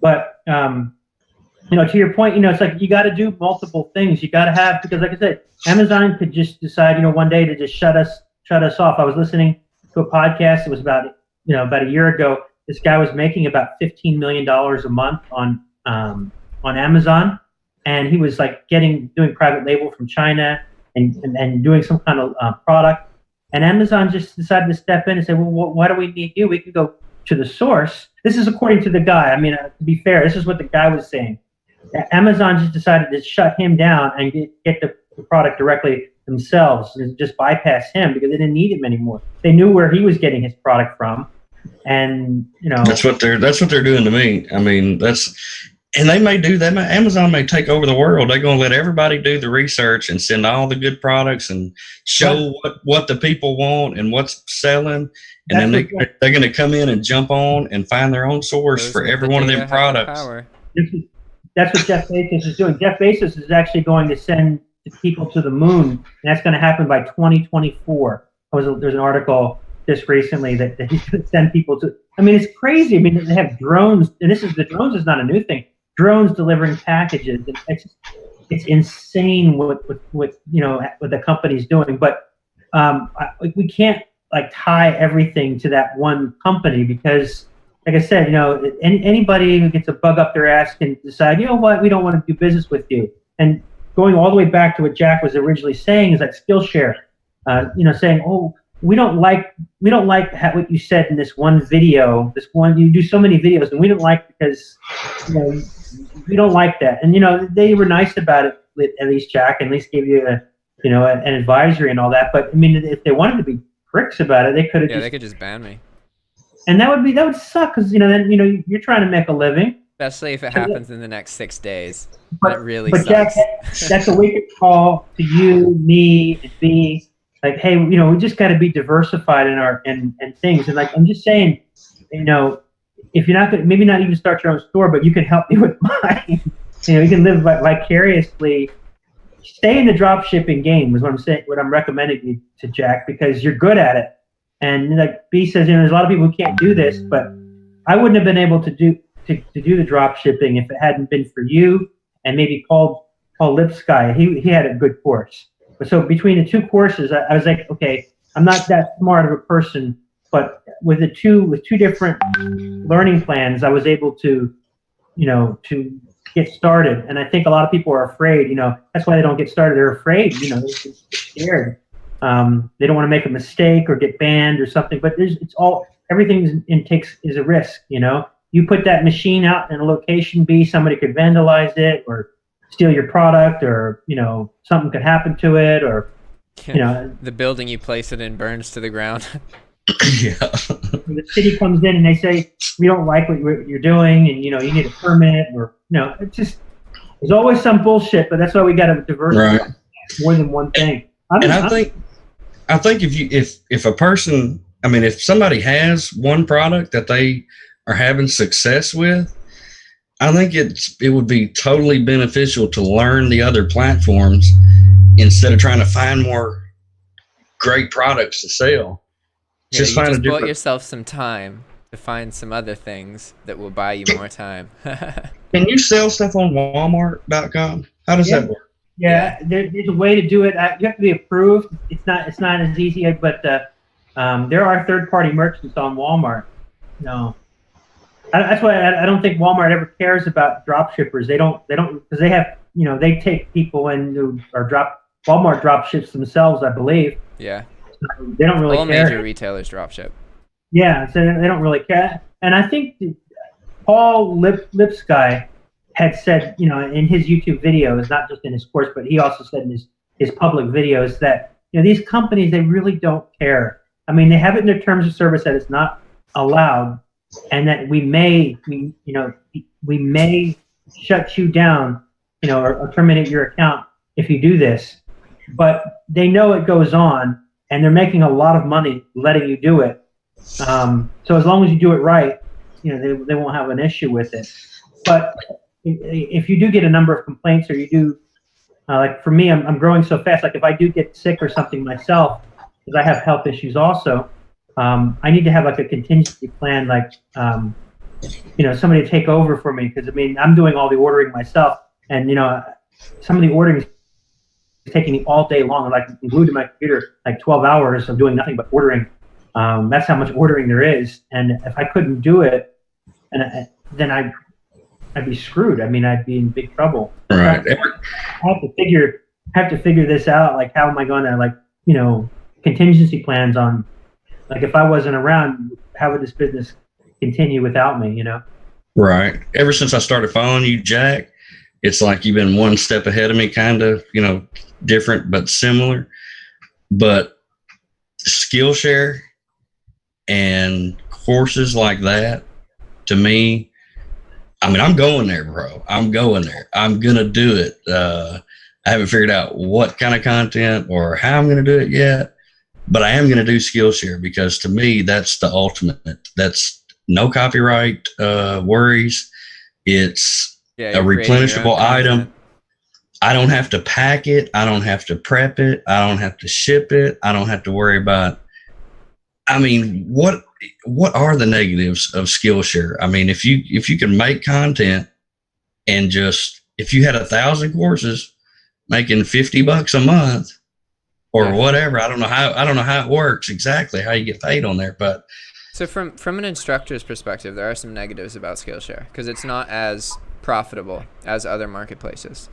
But, to your point, it's like you got to do multiple things. You got to have, because like I said, Amazon could just decide, one day to just shut us off. I was listening to a podcast. It was about a year ago. This guy was making about $15 million a month on Amazon, and he was like doing private label from China and doing some kind of product. And Amazon just decided to step in and say, well, why do we need you? We can go to the source. This is according to the guy. I mean, to be fair, this is what the guy was saying. Amazon just decided to shut him down and get the product directly themselves and just bypass him because they didn't need him anymore. They knew where he was getting his product from, and that's what they're doing to me. I mean, and they may do that. Amazon may take over the world. They're going to let everybody do the research and send all the good products and show what the people want and what's selling. And then they're going to come in and jump on and find their own source for every one of their products. That's what Jeff Bezos is doing. Jeff Bezos is actually going to send people to the moon, and that's going to happen by 2024. There's an article just recently that he's going to send people to. I mean, it's crazy. I mean, they have drones, and the drones is not a new thing. Drones delivering packages. It's insane what the company's doing. But we can't tie everything to that one company because, like I said, anybody who gets a bug up their ass can decide, what, we don't want to do business with you. And going all the way back to what Jack was originally saying is like Skillshare, saying, oh, we don't like what you said in this one video. You do so many videos, and we don't like because we don't like that. And they were nice about it, at least Jack, at least gave you an advisory and all that. But I mean, if they wanted to be pricks about it, they could have. Yeah, they could just ban me. And that would suck because then you're trying to make a living. Especially if it happens in the next 6 days. That really sucks. Jack, that's a wake-up call to you, me, and me. Like, hey, we just got to be diversified in our and things. And I'm just saying, if you're not going to, maybe not even start your own store, but you can help me with mine. You can live vicariously. Stay in the drop shipping game is what I'm saying. What I'm recommending you to Jack, because you're good at it. And like B says, there's a lot of people who can't do this, but I wouldn't have been able to do the drop shipping if it hadn't been for you and maybe Paul Lipsky. He had a good course. But so between the two courses, I was like, okay, I'm not that smart of a person, but with two different learning plans, I was able to, to get started. And I think a lot of people are afraid. That's why they don't get started. They're afraid. They're scared. They don't want to make a mistake or get banned or something. But everything is a risk. You put that machine out in a location B, somebody could vandalize it or steal your product, or something could happen to it, or the building you place it in burns to the ground. Yeah. The city comes in and they say, we don't like what you're doing, and you need a permit, or it's just, there's always some bullshit. But that's why we got to diversify more than one thing. I think if a person, if somebody has one product that they are having success with, I think it would be totally beneficial to learn the other platforms instead of trying to find more great products to sell. Yeah, just bought yourself some time to find some other things that will buy you more time. Can you sell stuff on Walmart.com? How does that work? Yeah, there's a way to do it. You have to be approved. It's not as easy, but there are third-party merchants on Walmart. That's why I don't think Walmart ever cares about drop shippers. They don't because they have they take people in who are Walmart drop ships themselves, I believe. Yeah. So they don't really care. All major retailers drop ship. Yeah, so they don't really care. And I think Paul Lipsky had said, in his YouTube videos, not just in his course, but he also said in his public videos that these companies, they really don't care. They have it in their terms of service that it's not allowed, and that we may shut you down, or terminate your account if you do this. But they know it goes on, and they're making a lot of money letting you do it. So as long as you do it right, they won't have an issue with it. But if you do get a number of complaints, or you do, like for me, I'm growing so fast. Like if I do get sick or something myself, because I have health issues also, I need to have like a contingency plan, like somebody to take over for me, because I'm doing all the ordering myself, and some of the ordering is taking me all day long. Like I'm glued to my computer like 12 hours of doing nothing but ordering. That's how much ordering there is, and if I couldn't do it, then I'd be screwed. I'd be in big trouble. Right. I have to figure this out. Like, how am I going to contingency plans on, like, if I wasn't around, how would this business continue without me? Right. Ever since I started following you, Jack, it's like you've been one step ahead of me, kind of, different but similar. But Skillshare and courses like that, to me, I'm going there, bro. I'm going there. I'm going to do it. I haven't figured out what kind of content or how I'm going to do it yet, but I am going to do Skillshare, because to me, that's the ultimate. That's no copyright worries. It's a replenishable item. I don't have to pack it. I don't have to prep it. I don't have to ship it. I don't have to worry about, what are the negatives of Skillshare? If you can make content and if you had 1,000 courses making $50 a month or whatever, I don't know how it works exactly, how you get paid on there. But so from an instructor's perspective, there are some negatives about Skillshare, because it's not as profitable as other marketplaces.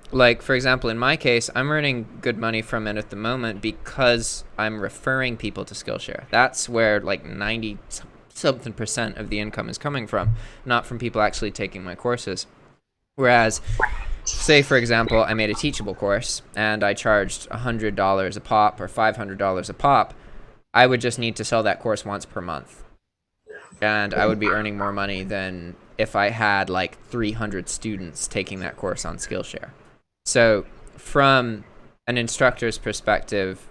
Like, for example, in my case, I'm earning good money from it at the moment because I'm referring people to Skillshare. That's where like 90-something% of the income is coming from, not from people actually taking my courses. Whereas, say, for example, I made a Teachable course and I charged $100 a pop or $500 a pop, I would just need to sell that course once per month. And I would be earning more money than if I had like 300 students taking that course on Skillshare. So from an instructor's perspective,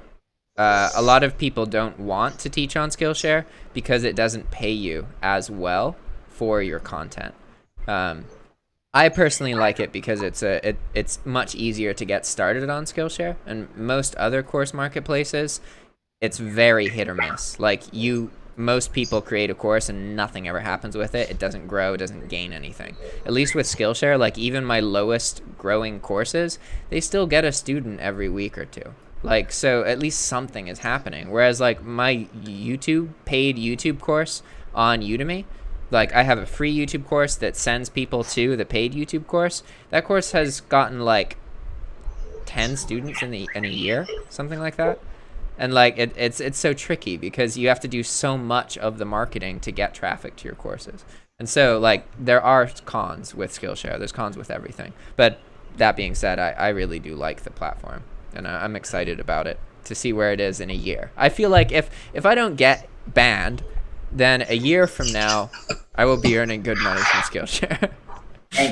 a lot of people don't want to teach on Skillshare because it doesn't pay you as well for your content. I personally like it because it's much easier to get started on Skillshare, and most other course marketplaces, it's very hit or miss. Like most people create a course and nothing ever happens with it. It doesn't grow, it doesn't gain anything. At least with Skillshare, like even my lowest growing courses, they still get a student every week or two. Like, so at least something is happening. Whereas like my paid YouTube course on Udemy, like I have a free YouTube course that sends people to the paid YouTube course. That course has gotten like 10 students in a year, something like that. And like it's so tricky because you have to do so much of the marketing to get traffic to your courses. And so like there are cons with Skillshare. There's cons with everything. But that being said, I really do like the platform, and I'm excited about it to see where it is in a year. I feel like if I don't get banned, then a year from now I will be earning good money from Skillshare.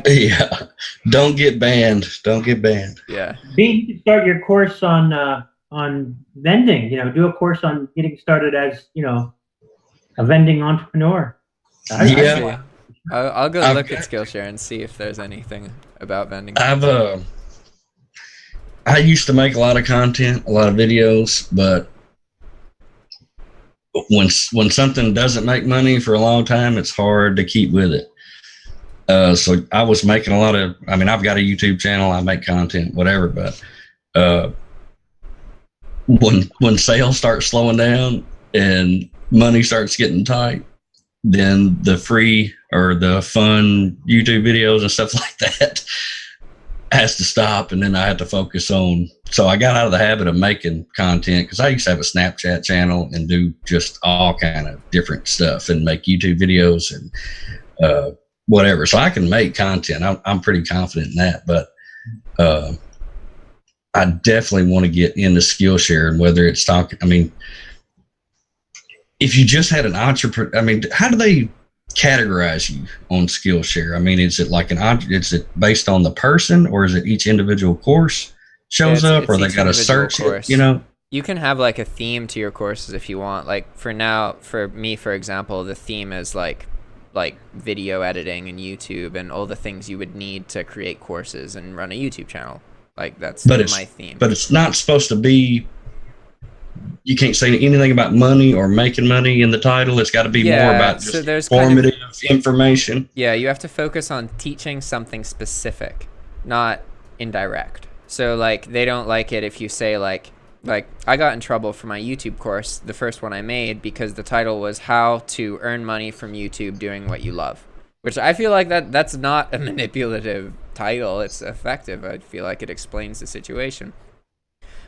Yeah, don't get banned. Don't get banned. Yeah. You can start your course on vending. Do a course on getting started as a vending entrepreneur. Yeah. I'll go look at Skillshare and see if there's anything about vending. I used to make a lot of content, a lot of videos, but when something doesn't make money for a long time, it's hard to keep with it. So I was making a lot of, I've got a YouTube channel, I make content, whatever, but when sales start slowing down and money starts getting tight, then the free or the fun YouTube videos and stuff like that has to stop, and then I had to focus on. So I got out of the habit of making content because I used to have a Snapchat channel and do just all kind of different stuff and make YouTube videos and whatever. So I can make content. I'm pretty confident in that, but I definitely want to get into Skillshare, and whether it's talking. If you just had an entrepreneur, how do they categorize you on Skillshare? Is it like is it based on the person, or is it each individual course shows up, or they got to search it? You can have like a theme to your courses if you want. Like for me, for example, the theme is like video editing and YouTube and all the things you would need to create courses and run a YouTube channel. Like that's my theme. But it's not supposed to be. You can't say anything about money or making money in the title. It's got to be more about just informative information. Yeah, you have to focus on teaching something specific, not indirect. So like they don't like it if you say like I got in trouble for my YouTube course, the first one I made, because the title was How to Earn Money from YouTube Doing What You Love, which I feel like that's not a manipulative title. It's effective. I feel like it explains the situation.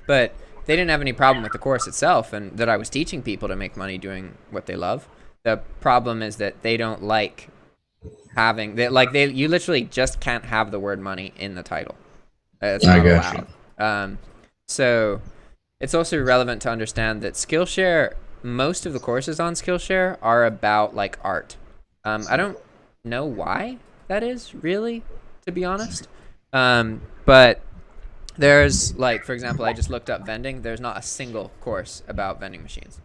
But they didn't have any problem with the course itself and that I was teaching people to make money doing what they love. The problem is that they don't like having you literally just can't have the word money in the title. It's not allowed. So it's also relevant to understand that Skillshare, most of the courses on Skillshare are about like art. I don't know why that is really, to be honest. But there's like, for example, I just looked up vending. There's not a single course about vending machines.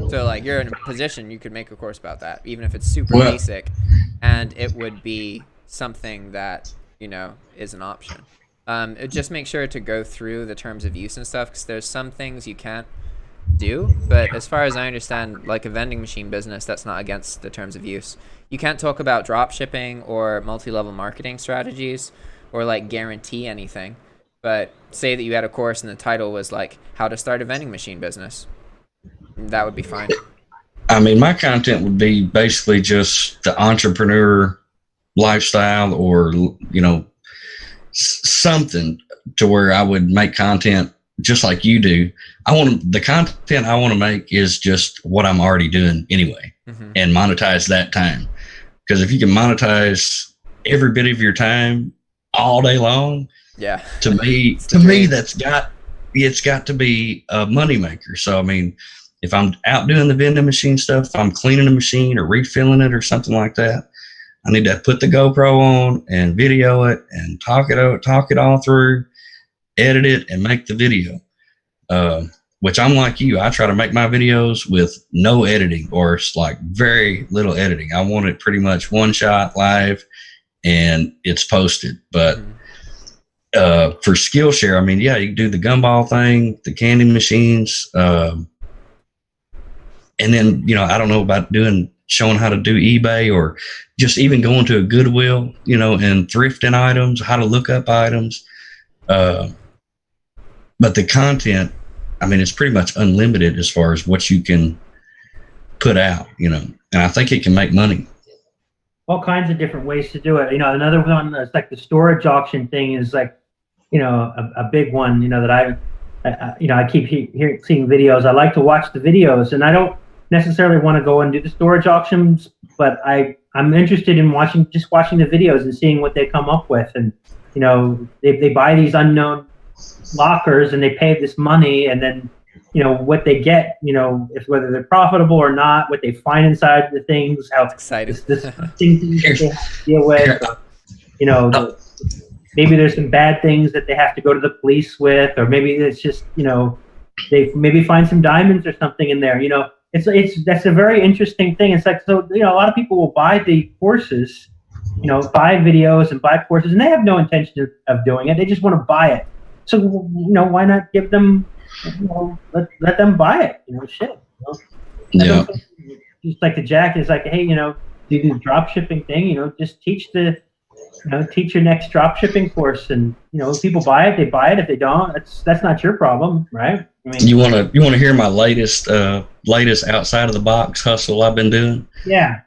So like you're in a position, you could make a course about that, even if it's super basic, and it would be something that, is an option. Just make sure to go through the terms of use and stuff, because there's some things you can't do. But as far as I understand, like a vending machine business, that's not against the terms of use. You can't talk about drop shipping or multi-level marketing strategies or like guarantee anything. But say that you had a course and the title was like how to start a vending machine business. That would be fine. My content would be basically just the entrepreneur lifestyle, or, something to where I would make content just like you do. The content I want to make is just what I'm already doing anyway, and monetize that time. Because if you can monetize every bit of your time all day long, to me, it's got to be a moneymaker. So if I'm out doing the vending machine stuff, if I'm cleaning a machine or refilling it or something like that, I need to put the GoPro on and video it and talk it all through, edit it, and make the video. Which I'm like you, I try to make my videos with no editing, or like very little editing. I want it pretty much one shot live and it's posted. But for Skillshare, you can do the gumball thing, the candy machines, and then I don't know about showing how to do eBay, or just even going to a Goodwill, and thrifting items, how to look up items. but the content, I mean, it's pretty much unlimited as far as what you can put out, you know, and I think it can make money. All kinds of different ways to do it. You know, another one that's like the storage auction thing is like, you know, a big one, you know, that I keep seeing videos. I like to watch the videos, and I don't necessarily want to go and do the storage auctions, but I'm interested in watching the videos and seeing what they come up with. And, you know, they buy these unknown lockers and they pay this money, and then, you know, what they get, you know, if whether they're profitable or not, what they find inside the things, how excited this things that they have to deal with, you know, maybe there's some bad things that they have to go to the police with, or maybe it's just, you know, they maybe find some diamonds or something in there, you know. That's a very interesting thing. It's like, so, you know, a lot of people will buy the courses, you know, buy videos and buy courses, and they have no intention of doing it. They just want to buy it. So, you know, why not give them, you know, let them buy it, you know, shit. You know? Yeah. Just like the Jack is like, hey, you know, do the drop shipping thing, you know, just teach your next drop shipping course, and, you know, if people buy it, they buy it. If they don't, that's not your problem, right? I mean, you want to hear my latest outside of the box hustle I've been doing? Yeah.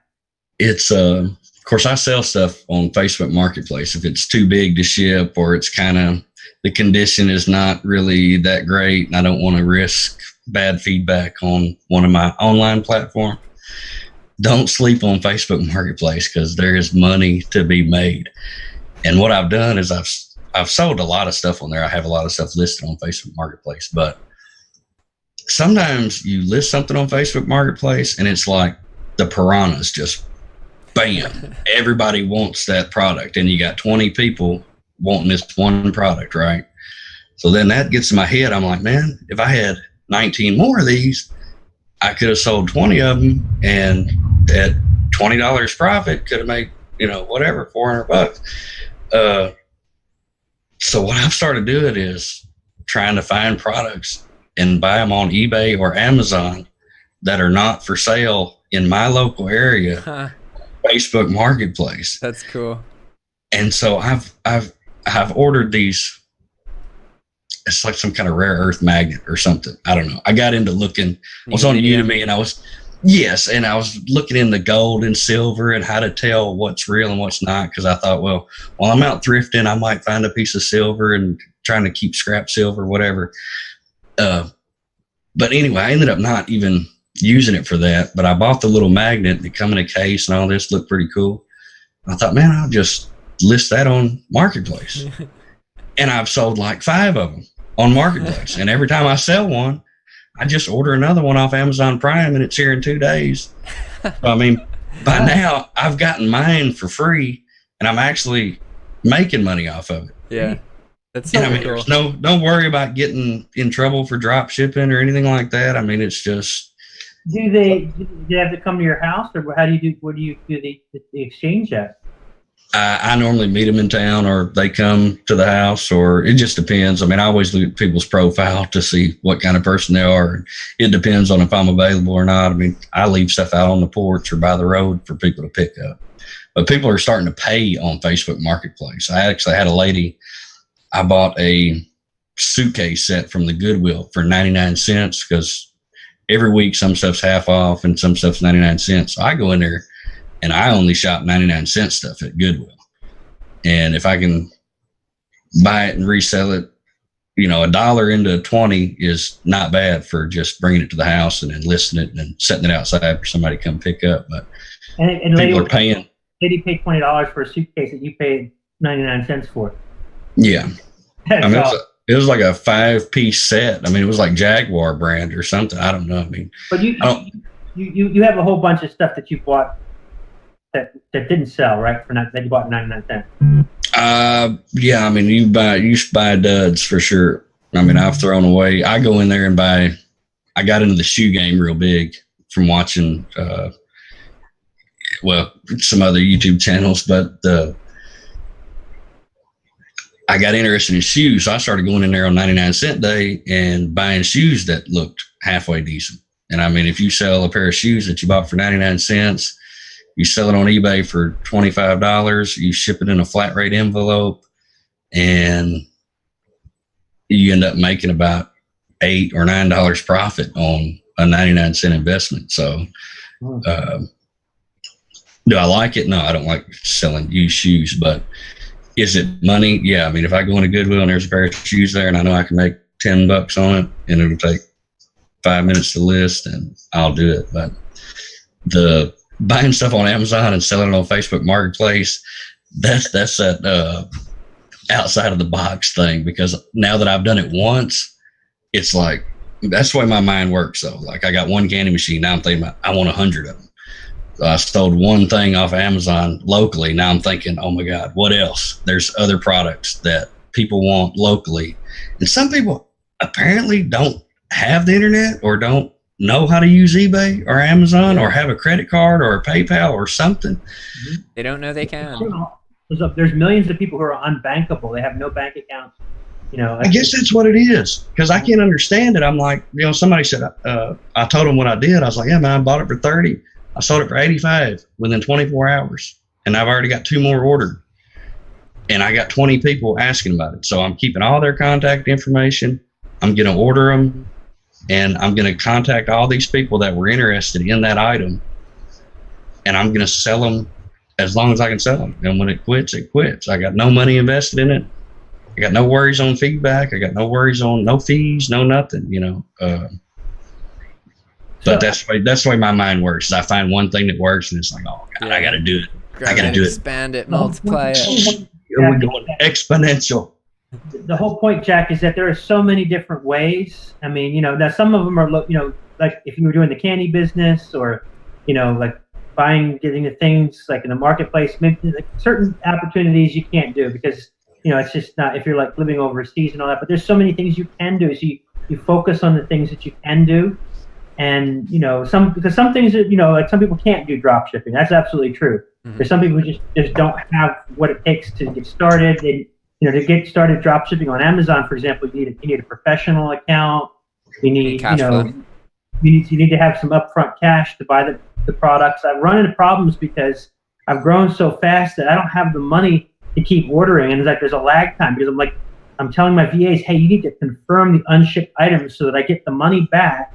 It's of course I sell stuff on Facebook Marketplace. If it's too big to ship, or it's kind of the condition is not really that great, and I don't want to risk bad feedback on one of my online platforms, don't sleep on Facebook Marketplace, because there is money to be made. And what I've done is I've sold a lot of stuff on there. I have a lot of stuff listed on Facebook Marketplace, but sometimes you list something on Facebook Marketplace and it's like the piranhas just bam, everybody wants that product, and you got 20 people wanting this one product, right? So then that gets in my head. I'm like, man, if I had 19 more of these, I could have sold 20 of them, and at $20 profit could have made, you know, whatever, $400. So what I've started doing is trying to find products and buy them on eBay or Amazon that are not for sale in my local area. Facebook Marketplace. That's cool. And so I've ordered these. It's like some kind of rare earth magnet or something. I don't know. I got into looking. I was on Udemy, and I was looking into gold and silver and how to tell what's real and what's not, because I thought, well, while I'm out thrifting, I might find a piece of silver and trying to keep scrap silver, whatever. But anyway, I ended up not even using it for that. But I bought the little magnet that come in a case and all this, looked pretty cool. I thought, man, I'll just list that on Marketplace. And I've sold like 5 of them on Marketplace. And every time I sell one, I just order another one off Amazon Prime, and it's here in 2 days. So, I mean, by now I've gotten mine for free, and I'm actually making money off of it. Yeah. That's so cool. There's don't worry about getting in trouble for drop shipping or anything like that. I mean, it's just. Do they have to come to your house, or where do you do the exchange at? I normally meet them in town, or they come to the house, or it just depends. I mean, I always look at people's profile to see what kind of person they are. It depends on if I'm available or not. I mean, I leave stuff out on the porch or by the road for people to pick up. But people are starting to pay on Facebook Marketplace. I actually had a lady, I bought a suitcase set from the Goodwill for 99 cents, because every week some stuff's half off and some stuff's 99 cents. So I go in there and I only shop 99 cent stuff at Goodwill. And if I can buy it and resell it, you know, $1 into 20 is not bad for just bringing it to the house and then listing it and then setting it outside for somebody to come pick up. But and people are paying. Lady paid $20 for a suitcase that you paid 99 cents for. Yeah. I mean, it was like a 5-piece set. I mean, it was like Jaguar brand or something. I don't know. I mean, but you have a whole bunch of stuff that you bought that didn't sell, right? That you bought 99 cents. Yeah. I mean, you should buy duds for sure. I mean, I've thrown away. I go in there and buy. I got into the shoe game real big from watching, some other YouTube channels, but I got interested in shoes, so I started going in there on 99 cent day and buying shoes that looked halfway decent. And I mean, if you sell a pair of shoes that you bought for 99 cents, you sell it on eBay for $25, you ship it in a flat rate envelope, and you end up making about $8 or $9 profit on a 99-cent investment. So, do I like it? No, I don't like selling used shoes, but is it money? Yeah. I mean, if I go into Goodwill and there's a pair of shoes there and I know I can make $10 on it and it'll take 5 minutes to list, and I'll do it. But the buying stuff on Amazon and selling it on Facebook Marketplace, that's that outside of the box thing, because now that I've done it once, it's like, that's the way my mind works. So like, I got one candy machine. Now I'm thinking about, I want 100 of them. I sold one thing off of Amazon locally. Now I'm thinking, oh my God, what else? There's other products that people want locally. And some people apparently don't have the internet or don't know how to use eBay or Amazon or have a credit card or a PayPal or something. They don't know they can. There's millions of people who are unbankable. They have no bank accounts. I guess that's what it is, because I can't understand it. I'm like, somebody said, I told them what I did. I was like, yeah, man, I bought it for 30. I sold it for 85 within 24 hours. And I've already got 2 more ordered. And I got 20 people asking about it. So I'm keeping all their contact information. I'm going to order them. And I'm going to contact all these people that were interested in that item. And I'm going to sell them as long as I can sell them. And when it quits, it quits. I got no money invested in it. I got no worries on feedback. I got no worries on no fees, no nothing, But that's the way my mind works. I find one thing that works, and it's like, oh God, I got to do it. I got to do it. Expand it, multiply it. We're going exponential. The whole point, Jack, is that there are so many different ways. I mean, that some of them are, like if you were doing the candy business, or, like getting the things like in the marketplace, maybe like certain opportunities you can't do because, it's just not, if you're like living overseas and all that. But there's so many things you can do. So you focus on the things that you can do. And, because some things that, like some people can't do drop shipping. That's absolutely true. Mm-hmm. There's some people who just don't have what it takes to get started. And, to get started drop shipping on Amazon, for example, you need a professional account. You need, you need to have some upfront cash to buy the products. I've run into problems because I've grown so fast that I don't have the money to keep ordering. And it's like, there's a lag time because I'm telling my VAs, hey, you need to confirm the unshipped items so that I get the money back,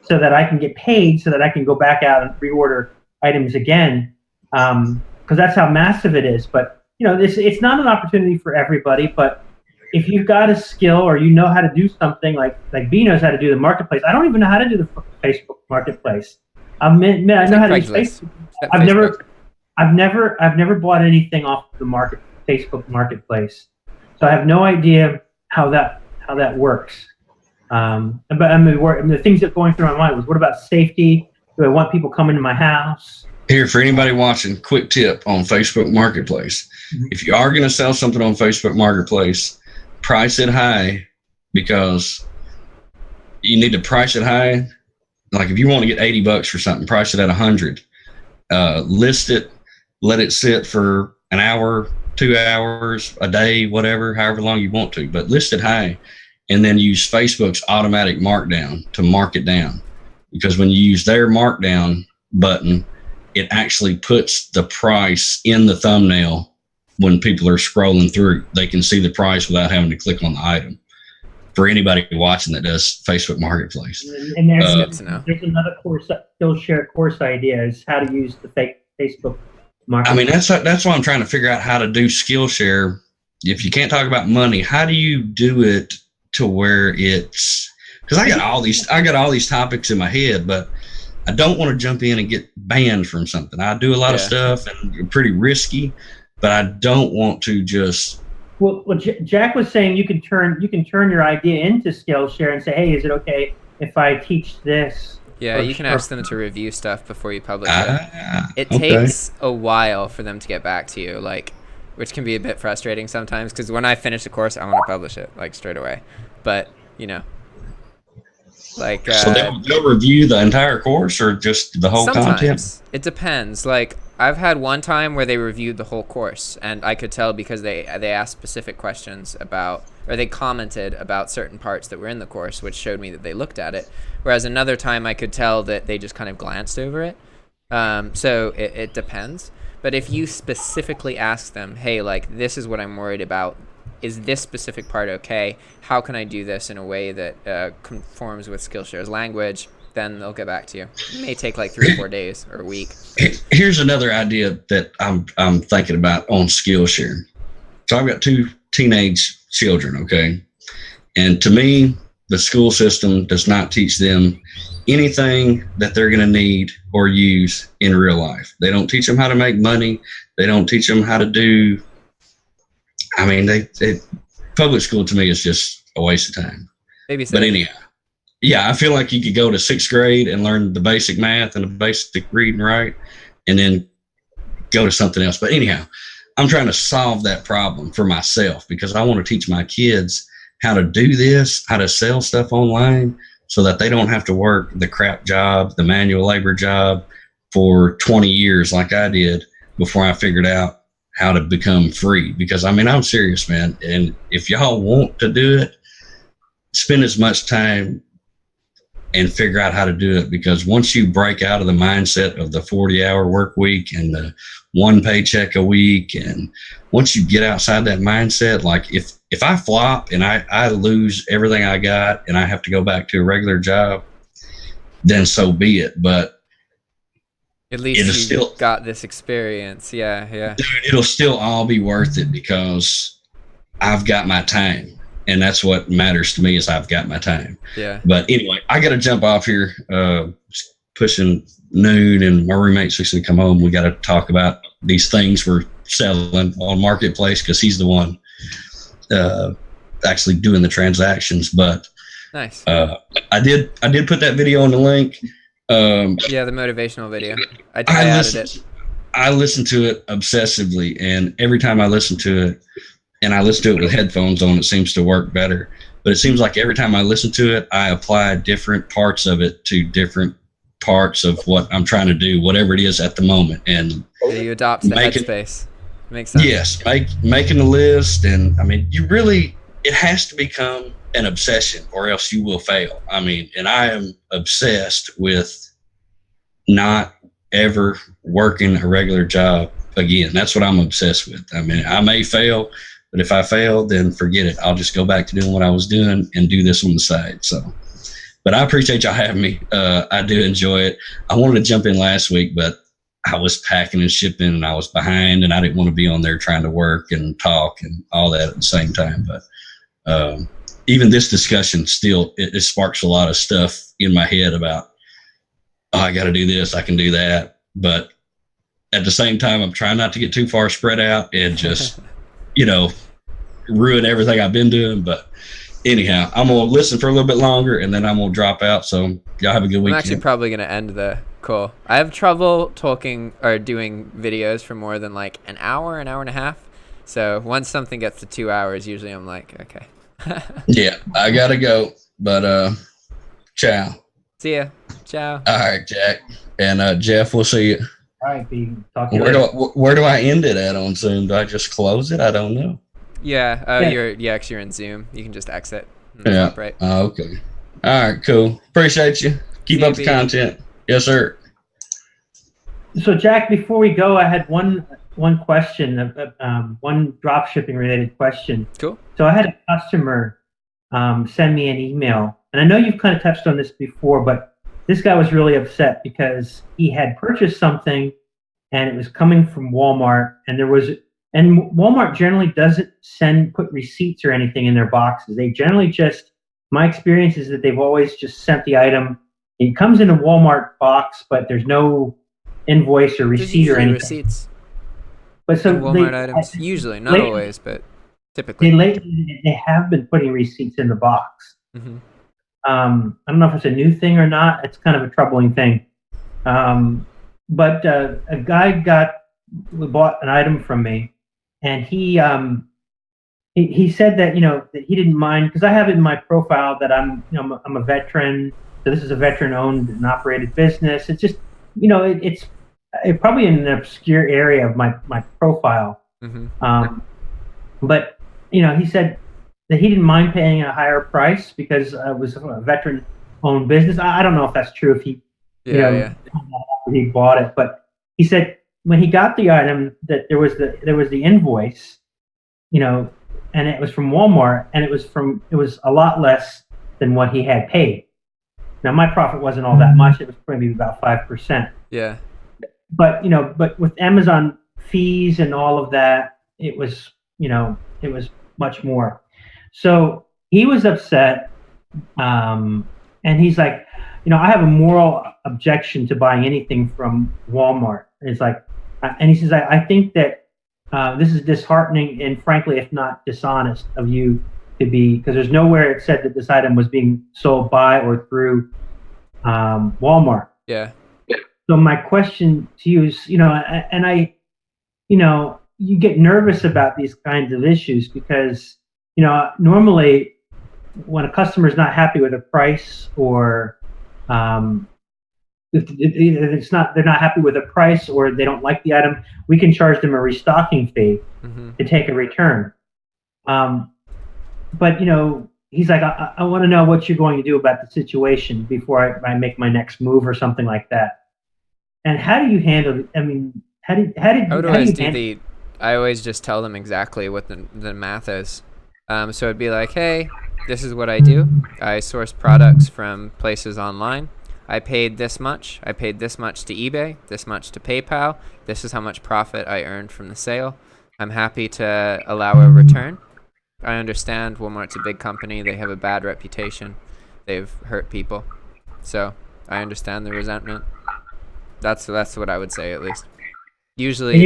so that I can get paid, so that I can go back out and reorder items again. Because that's how massive it is. But, it's not an opportunity for everybody. But if you've got a skill or you know how to do something, like B knows how to do the marketplace. I don't even know how to do the Facebook marketplace. I know how to use Facebook. I've never bought anything off the Facebook marketplace. So I have no idea how that works. But I mean, the things that are going through my mind was, what about safety? Do I want people coming to my house? Here, for anybody watching, quick tip on Facebook Marketplace. Mm-hmm. If you are going to sell something on Facebook Marketplace, price it high, because you need to price it high. Like if you want to get $80 for something, price it at 100. List it, let it sit for an hour, 2 hours, a day, whatever, however long you want to, but list it high. And then use Facebook's automatic markdown to mark it down. Because when you use their markdown button, it actually puts the price in the thumbnail. When people are scrolling through, they can see the price without having to click on the item. For anybody watching that does Facebook Marketplace. And there's another course, Skillshare course idea, is how to use the Facebook Marketplace. I mean, that's why I'm trying to figure out how to do Skillshare. If you can't talk about money, how do you do it to where it's, because I got all these topics in my head, but I don't want to jump in and get banned from something. I do a lot of stuff and pretty risky, but I don't want to just. Well, Jack was saying you can turn your idea into Skillshare and say, hey, is it okay if I teach this? Yeah, you can ask them to review stuff before you publish it. It takes a while for them to get back to you, which can be a bit frustrating sometimes, because when I finish the course, I want to publish it straight away. But so they'll review the entire course or just the whole content? It depends. I've had one time where they reviewed the whole course, and I could tell because they asked specific questions about, or they commented about certain parts that were in the course, which showed me that they looked at it. Whereas another time I could tell that they just kind of glanced over it. So it depends. But if you specifically ask them, hey, this is what I'm worried about, is this specific part okay? How can I do this in a way that conforms with Skillshare's language? Then they'll get back to you. It may take like 3 or 4 days or a week. Here's another idea that I'm thinking about on Skillshare. So I've got 2 teenage children, okay? And to me, the school system does not teach them anything that they're going to need or use in real life. They don't teach them how to make money. They don't teach them how to do. I mean, public school to me is just a waste of time. But anyhow, yeah, I feel like you could go to 6th grade and learn the basic math and the basic read and write, and then go to something else. But anyhow, I'm trying to solve that problem for myself because I want to teach my kids how to do this, how to sell stuff online, so that they don't have to work the crap job, the manual labor job for 20 years like I did before I figured out how to become free. Because I mean, I'm serious, man. And if y'all want to do it, spend as much time and figure out how to do it. Because once you break out of the mindset of the 40-hour work week and the 1 paycheck a week, and once you get outside that mindset, like if I flop and I lose everything I got and I have to go back to a regular job, then so be it. But at least you got this experience. Yeah. Dude, it'll still all be worth it because I've got my time. And that's what matters to me is I've got my time. Yeah. But anyway, I got to jump off here, pushing noon, and my roommate's fixing to come home. We got to talk about these things we're selling on Marketplace because he's the one actually doing the transactions. But nice. I did put that video on the link. Yeah, the motivational video. I added it. I listen to it obsessively, and every time I listen to it, and I listen to it with headphones on, it seems to work better. But it seems like every time I listen to it, I apply different parts of it to different parts of what I'm trying to do, whatever it is at the moment. And you adopt the headspace. Makes sense. Yes, making a list. And I mean, it has to become an obsession or else you will fail. I mean, and I am obsessed with not ever working a regular job again. That's what I'm obsessed with. I mean, I may fail, but if I fail, then forget it. I'll just go back to doing what I was doing and do this on the side. So, but I appreciate y'all having me. I do enjoy it. I wanted to jump in last week, but I was packing and shipping and I was behind and I didn't want to be on there trying to work and talk and all that at the same time. But even this discussion still, it sparks a lot of stuff in my head about, oh, I got to do this, I can do that. But at the same time, I'm trying not to get too far spread out and just, ruin everything I've been doing. But anyhow, I'm going to listen for a little bit longer and then I'm going to drop out. So y'all have a good weekend. I'm actually probably going to end the call. I have trouble talking or doing videos for more than like an hour and a half. So once something gets to 2 hours, usually I'm like, okay. Yeah, I got to go. But ciao. See ya. Ciao. All right, Jack. And Jeff, we'll see you. All right, B. Talk to you later. Where do I end it at on Zoom? Do I just close it? I don't know. Yeah, Yeah. You're in Zoom. You can just exit. Yeah. Right. Okay. All right, cool. Appreciate you. Keep up the content. Yes, sir. So, Jack, before we go, I had one question, one drop shipping related question. Cool. So I had a customer send me an email, and I know you've kind of touched on this before, but this guy was really upset because he had purchased something and it was coming from Walmart, and Walmart generally doesn't put receipts or anything in their boxes. They generally my experience is that they've always just sent the item. It comes in a Walmart box, but there's no invoice or receipt or anything. Receipts. But so Walmart items, usually, not always, but typically. They have been putting receipts in the box. Mm-hmm. I don't know if it's a new thing or not. It's kind of a troubling thing. But a guy bought an item from me, and he said that that he didn't mind because I have it in my profile that I'm a veteran. So this is a veteran-owned and operated business. It's just it's probably in an obscure area of my profile. Mm-hmm. But he said that he didn't mind paying a higher price because it was a veteran-owned business. I don't know if that's true. If he, he bought it, but he said when he got the item that there was the invoice, and and it was from Walmart, and it was a lot less than what he had paid. Now my profit wasn't all that much; it was maybe about 5%. Yeah. But but with Amazon fees and all of that, it was much more. So he was upset, and he's like, I have a moral objection to buying anything from Walmart. And it's like, and he says, I think that this is disheartening and frankly, if not dishonest of you to be, because there's nowhere it said that this item was being sold by or through Walmart. Yeah. So my question to you is, and I, you get nervous about these kinds of issues because, normally when a customer is not happy with a price or if they're not happy with a price or they don't like the item, we can charge them a restocking fee to take a return. But he's like, I want to know what you're going to do about the situation before I make my next move or something like that. And how do you handle it? I mean, I always just tell them exactly what the math is. So it'd be like, hey, this is what I do. I source products from places online. I paid this much. I paid this much to eBay, this much to PayPal. This is how much profit I earned from the sale. I'm happy to allow a return. I understand Walmart's a big company. They have a bad reputation. They've hurt people. So I understand the resentment. That's what I would say, at least. Usually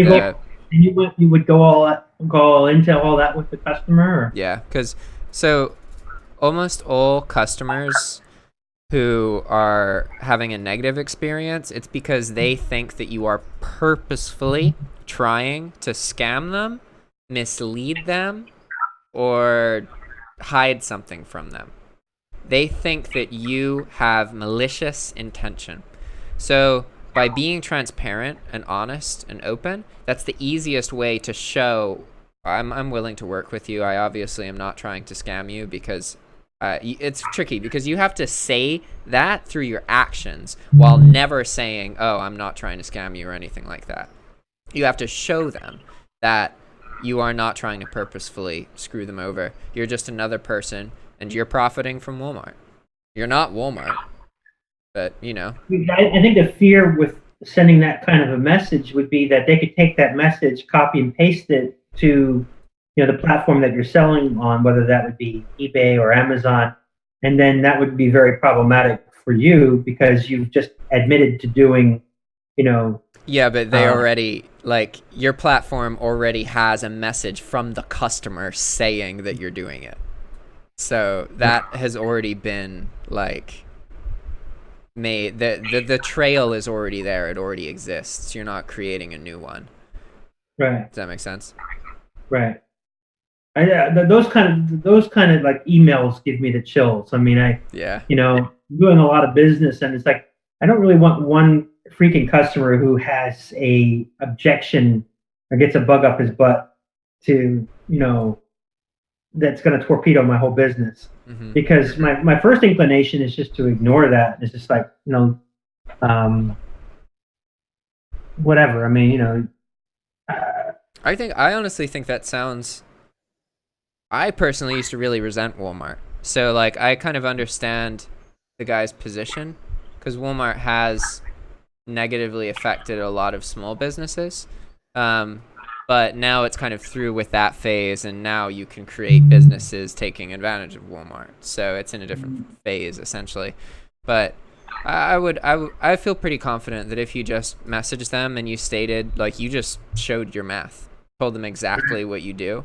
you would go all into all that with the customer? Or? Yeah, because so almost all customers who are having a negative experience, it's because they think that you are purposefully trying to scam them, mislead them, or hide something from them. They think that you have malicious intention. So by being transparent and honest and open, that's the easiest way to show I'm willing to work with you. I obviously am not trying to scam you, because it's tricky because you have to say that through your actions while never saying, oh, I'm not trying to scam you or anything like that. You have to show them that you are not trying to purposefully screw them over. You're just another person and you're profiting from Walmart. You're not Walmart, but I think the fear with sending that kind of a message would be that they could take that message, copy and paste it to the platform that you're selling on, whether that would be eBay or Amazon, and then that would be very problematic for you because you've just admitted to doing, Yeah, but they already, your platform already has a message from the customer saying that you're doing it. So that has already been, made. The trail is already there. It already exists. You're not creating a new one. Right. Does that make sense? Right. Those kind of emails give me the chills. I mean, I'm doing a lot of business, and it's like I don't really want one freaking customer who has a objection or gets a bug up his butt to that's going to torpedo my whole business. Mm-hmm. Because my first inclination is just to ignore that. It's just like whatever. I mean, I honestly think that sounds. I personally used to really resent Walmart. So, I kind of understand the guy's position because Walmart has negatively affected a lot of small businesses. But now it's kind of through with that phase, and now you can create businesses taking advantage of Walmart. So it's in a different phase, essentially. But I feel pretty confident that if you just message them and you stated, you just showed your math, told them exactly what you do,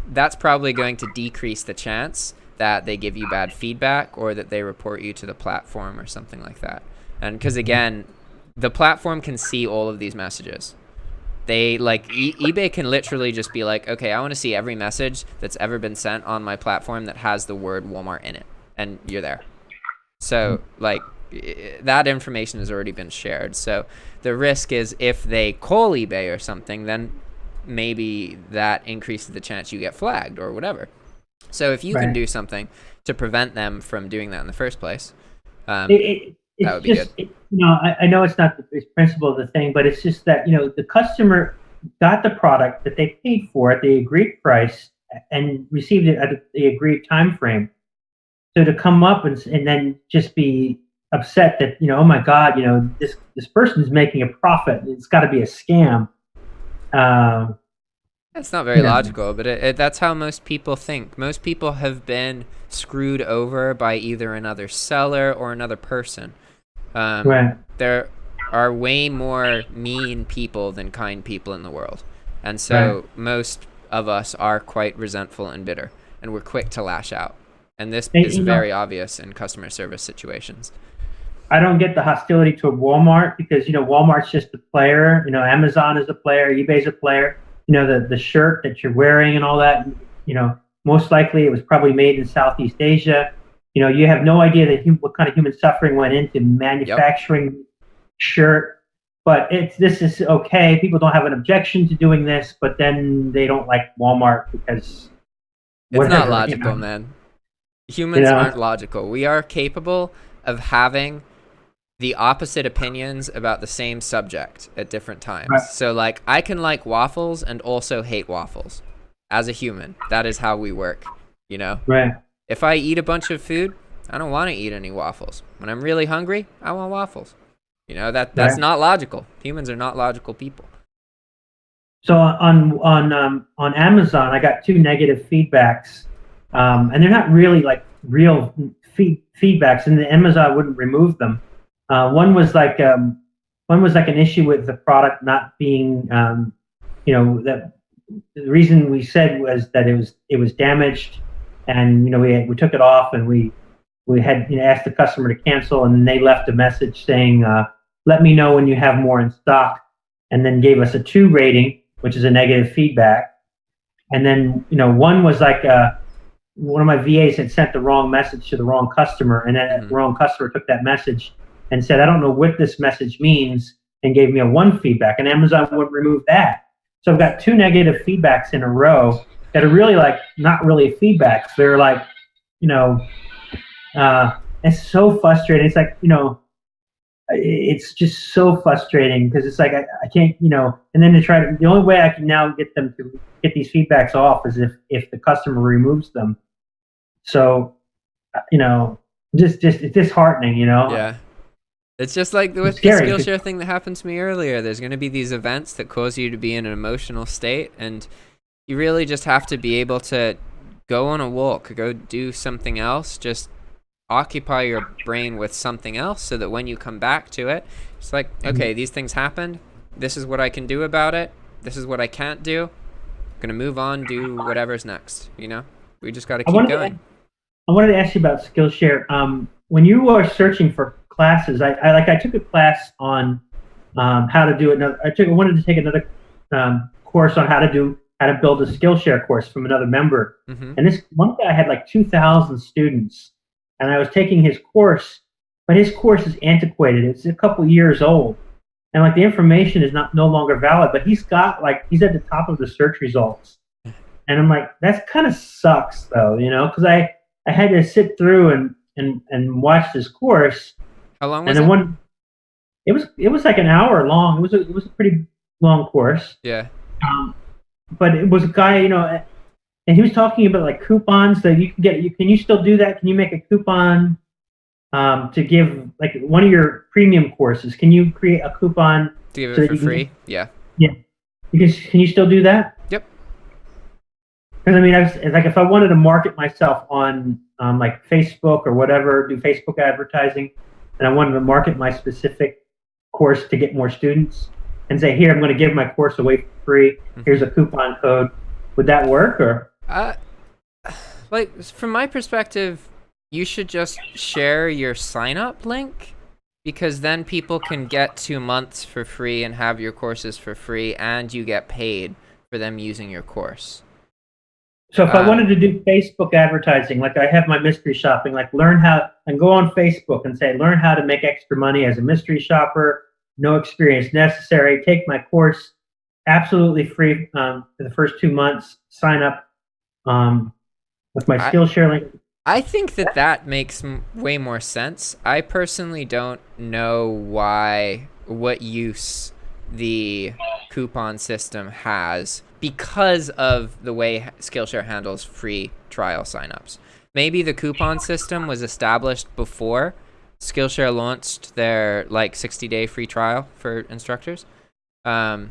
that's probably going to decrease the chance that they give you bad feedback or that they report you to the platform or something like that. And because, again, the platform can see all of these messages. They eBay can literally just be like, okay, I want to see every message that's ever been sent on my platform that has the word Walmart in it, and you're there. So that information has already been shared. So the risk is if they call eBay or something, then maybe that increases the chance you get flagged or whatever. So if you can do something to prevent them from doing that in the first place, that would be good. I know it's not the principle of the thing, but it's just that the customer got the product that they paid for at the agreed price and received it at the agreed time frame. So to come up and then just be upset that, oh my God, this person's making a profit. It's got to be a scam. That's not very logical, but that's how most people think. Most people have been screwed over by either another seller or another person. Right. There are way more mean people than kind people in the world. And so most of us are quite resentful and bitter, and we're quick to lash out. And this is very obvious in customer service situations. I don't get the hostility toward Walmart because, Walmart's just a player. Amazon is a player. eBay's a player. The shirt that you're wearing and all that, most likely it was probably made in Southeast Asia. You have no idea what kind of human suffering went into manufacturing shirt. But this is okay. People don't have an objection to doing this, but then they don't like Walmart because it's not logical, man. Humans aren't logical. We are capable of having the opposite opinions about the same subject at different times. Right. So like I can like waffles and also hate waffles as a human. That is how we work, Right. If I eat a bunch of food, I don't want to eat any waffles. When I'm really hungry, I want waffles. That's not logical. Humans are not logical people. So on Amazon, I got 2 negative feedbacks, and they're not really like real feedbacks, and the Amazon wouldn't remove them. One was like an issue with the product not being, that the reason we said was that it was damaged, and we took it off, and we had asked the customer to cancel, and they left a message saying, "Let me know when you have more in stock," and then gave us a 2 rating, which is a negative feedback. And then one was like one of my VAs had sent the wrong message to the wrong customer, and then the wrong customer took that message and said, "I don't know what this message means," and gave me a 1 feedback, and Amazon wouldn't remove that. So I've got 2 negative feedbacks in a row that are really like not really feedbacks. They're like, it's so frustrating. It's like, it's just so frustrating because it's like I can't, and then the only way I can now get them to get these feedbacks off is if the customer removes them. So, just it's disheartening, Yeah. It's just like with the Skillshare thing that happened to me earlier. There's going to be these events that cause you to be in an emotional state, and you really just have to be able to go on a walk, go do something else, just occupy your brain with something else so that when you come back to it, it's like, okay, these things happened. This is what I can do about it. This is what I can't do. I'm going to move on, do whatever's next, We just got to keep going. I wanted to ask you about Skillshare. When you are searching for classes, I took a class on how to do another. I wanted to take another course on how to build a Skillshare course from another member. And this one guy had like 2,000 students, and I was taking his course, but his course is antiquated. It's a couple years old, and like the information is no longer valid. But he's at the top of the search results, and I'm like, that kind of sucks though, because I had to sit through and watch this course. How long was it? It was like an hour long. It was a pretty long course. Yeah. But it was a guy, and he was talking about like coupons that you can get. Can you still do that? Can you make a coupon to give like one of your premium courses? Can you create a coupon to give it for free? Yeah. Yeah. Can you still do that? Yep. Because I mean, if I wanted to market myself on like Facebook or whatever, do Facebook advertising, and I wanted to market my specific course to get more students, and say, here, I'm going to give my course away for free. Here's a coupon code. Would that work? Or like from my perspective, you should just share your sign-up link, because then people can get 2 months for free and have your courses for free, and you get paid for them using your course. So if I wanted to do Facebook advertising, like I have my mystery shopping, like learn how, and go on Facebook and say, learn how to make extra money as a mystery shopper, no experience necessary, take my course absolutely free for the first 2 months, sign up with my Skillshare link. I think that makes way more sense. I personally don't know what use the coupon system has because of the way Skillshare handles free trial signups. Maybe the coupon system was established before Skillshare launched their like 60-day free trial for instructors. I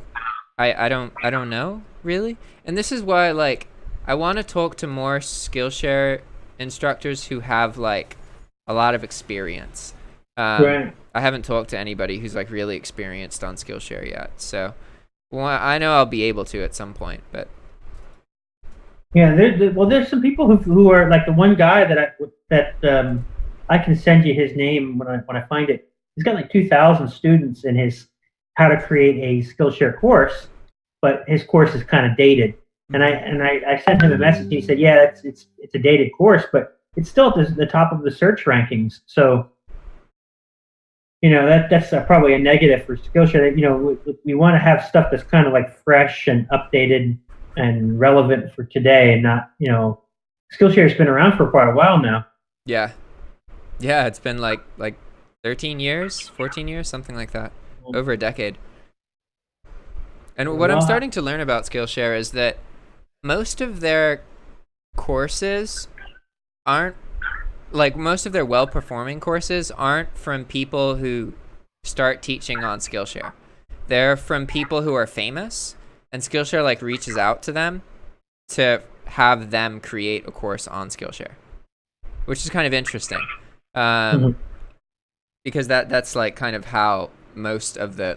don't know really, and this is why like I want to talk to more Skillshare instructors who have like a lot of experience. Right. I haven't talked to anybody who's like really experienced on Skillshare yet, so well, I know I'll be able to at some point, but yeah, there's some people who are like the one guy that I can send you his name when I find it. He's got like 2,000 students in his how to create a Skillshare course, but his course is kind of dated. And I sent him a message. And he said, "Yeah, it's a dated course, but it's still at the top of the search rankings." So, that's probably a negative for Skillshare. We want to have stuff that's kind of like fresh and updated and relevant for today, and not Skillshare's been around for quite a while now. Yeah, it's been like 13 years, 14 years, something like that, over a decade. And what I'm starting to learn about Skillshare is that most of their courses aren't like most of their well-performing courses aren't from people who start teaching on Skillshare. They're from people who are famous, and Skillshare like reaches out to them to have them create a course on Skillshare, which is kind of interesting. Because that's like kind of how most of the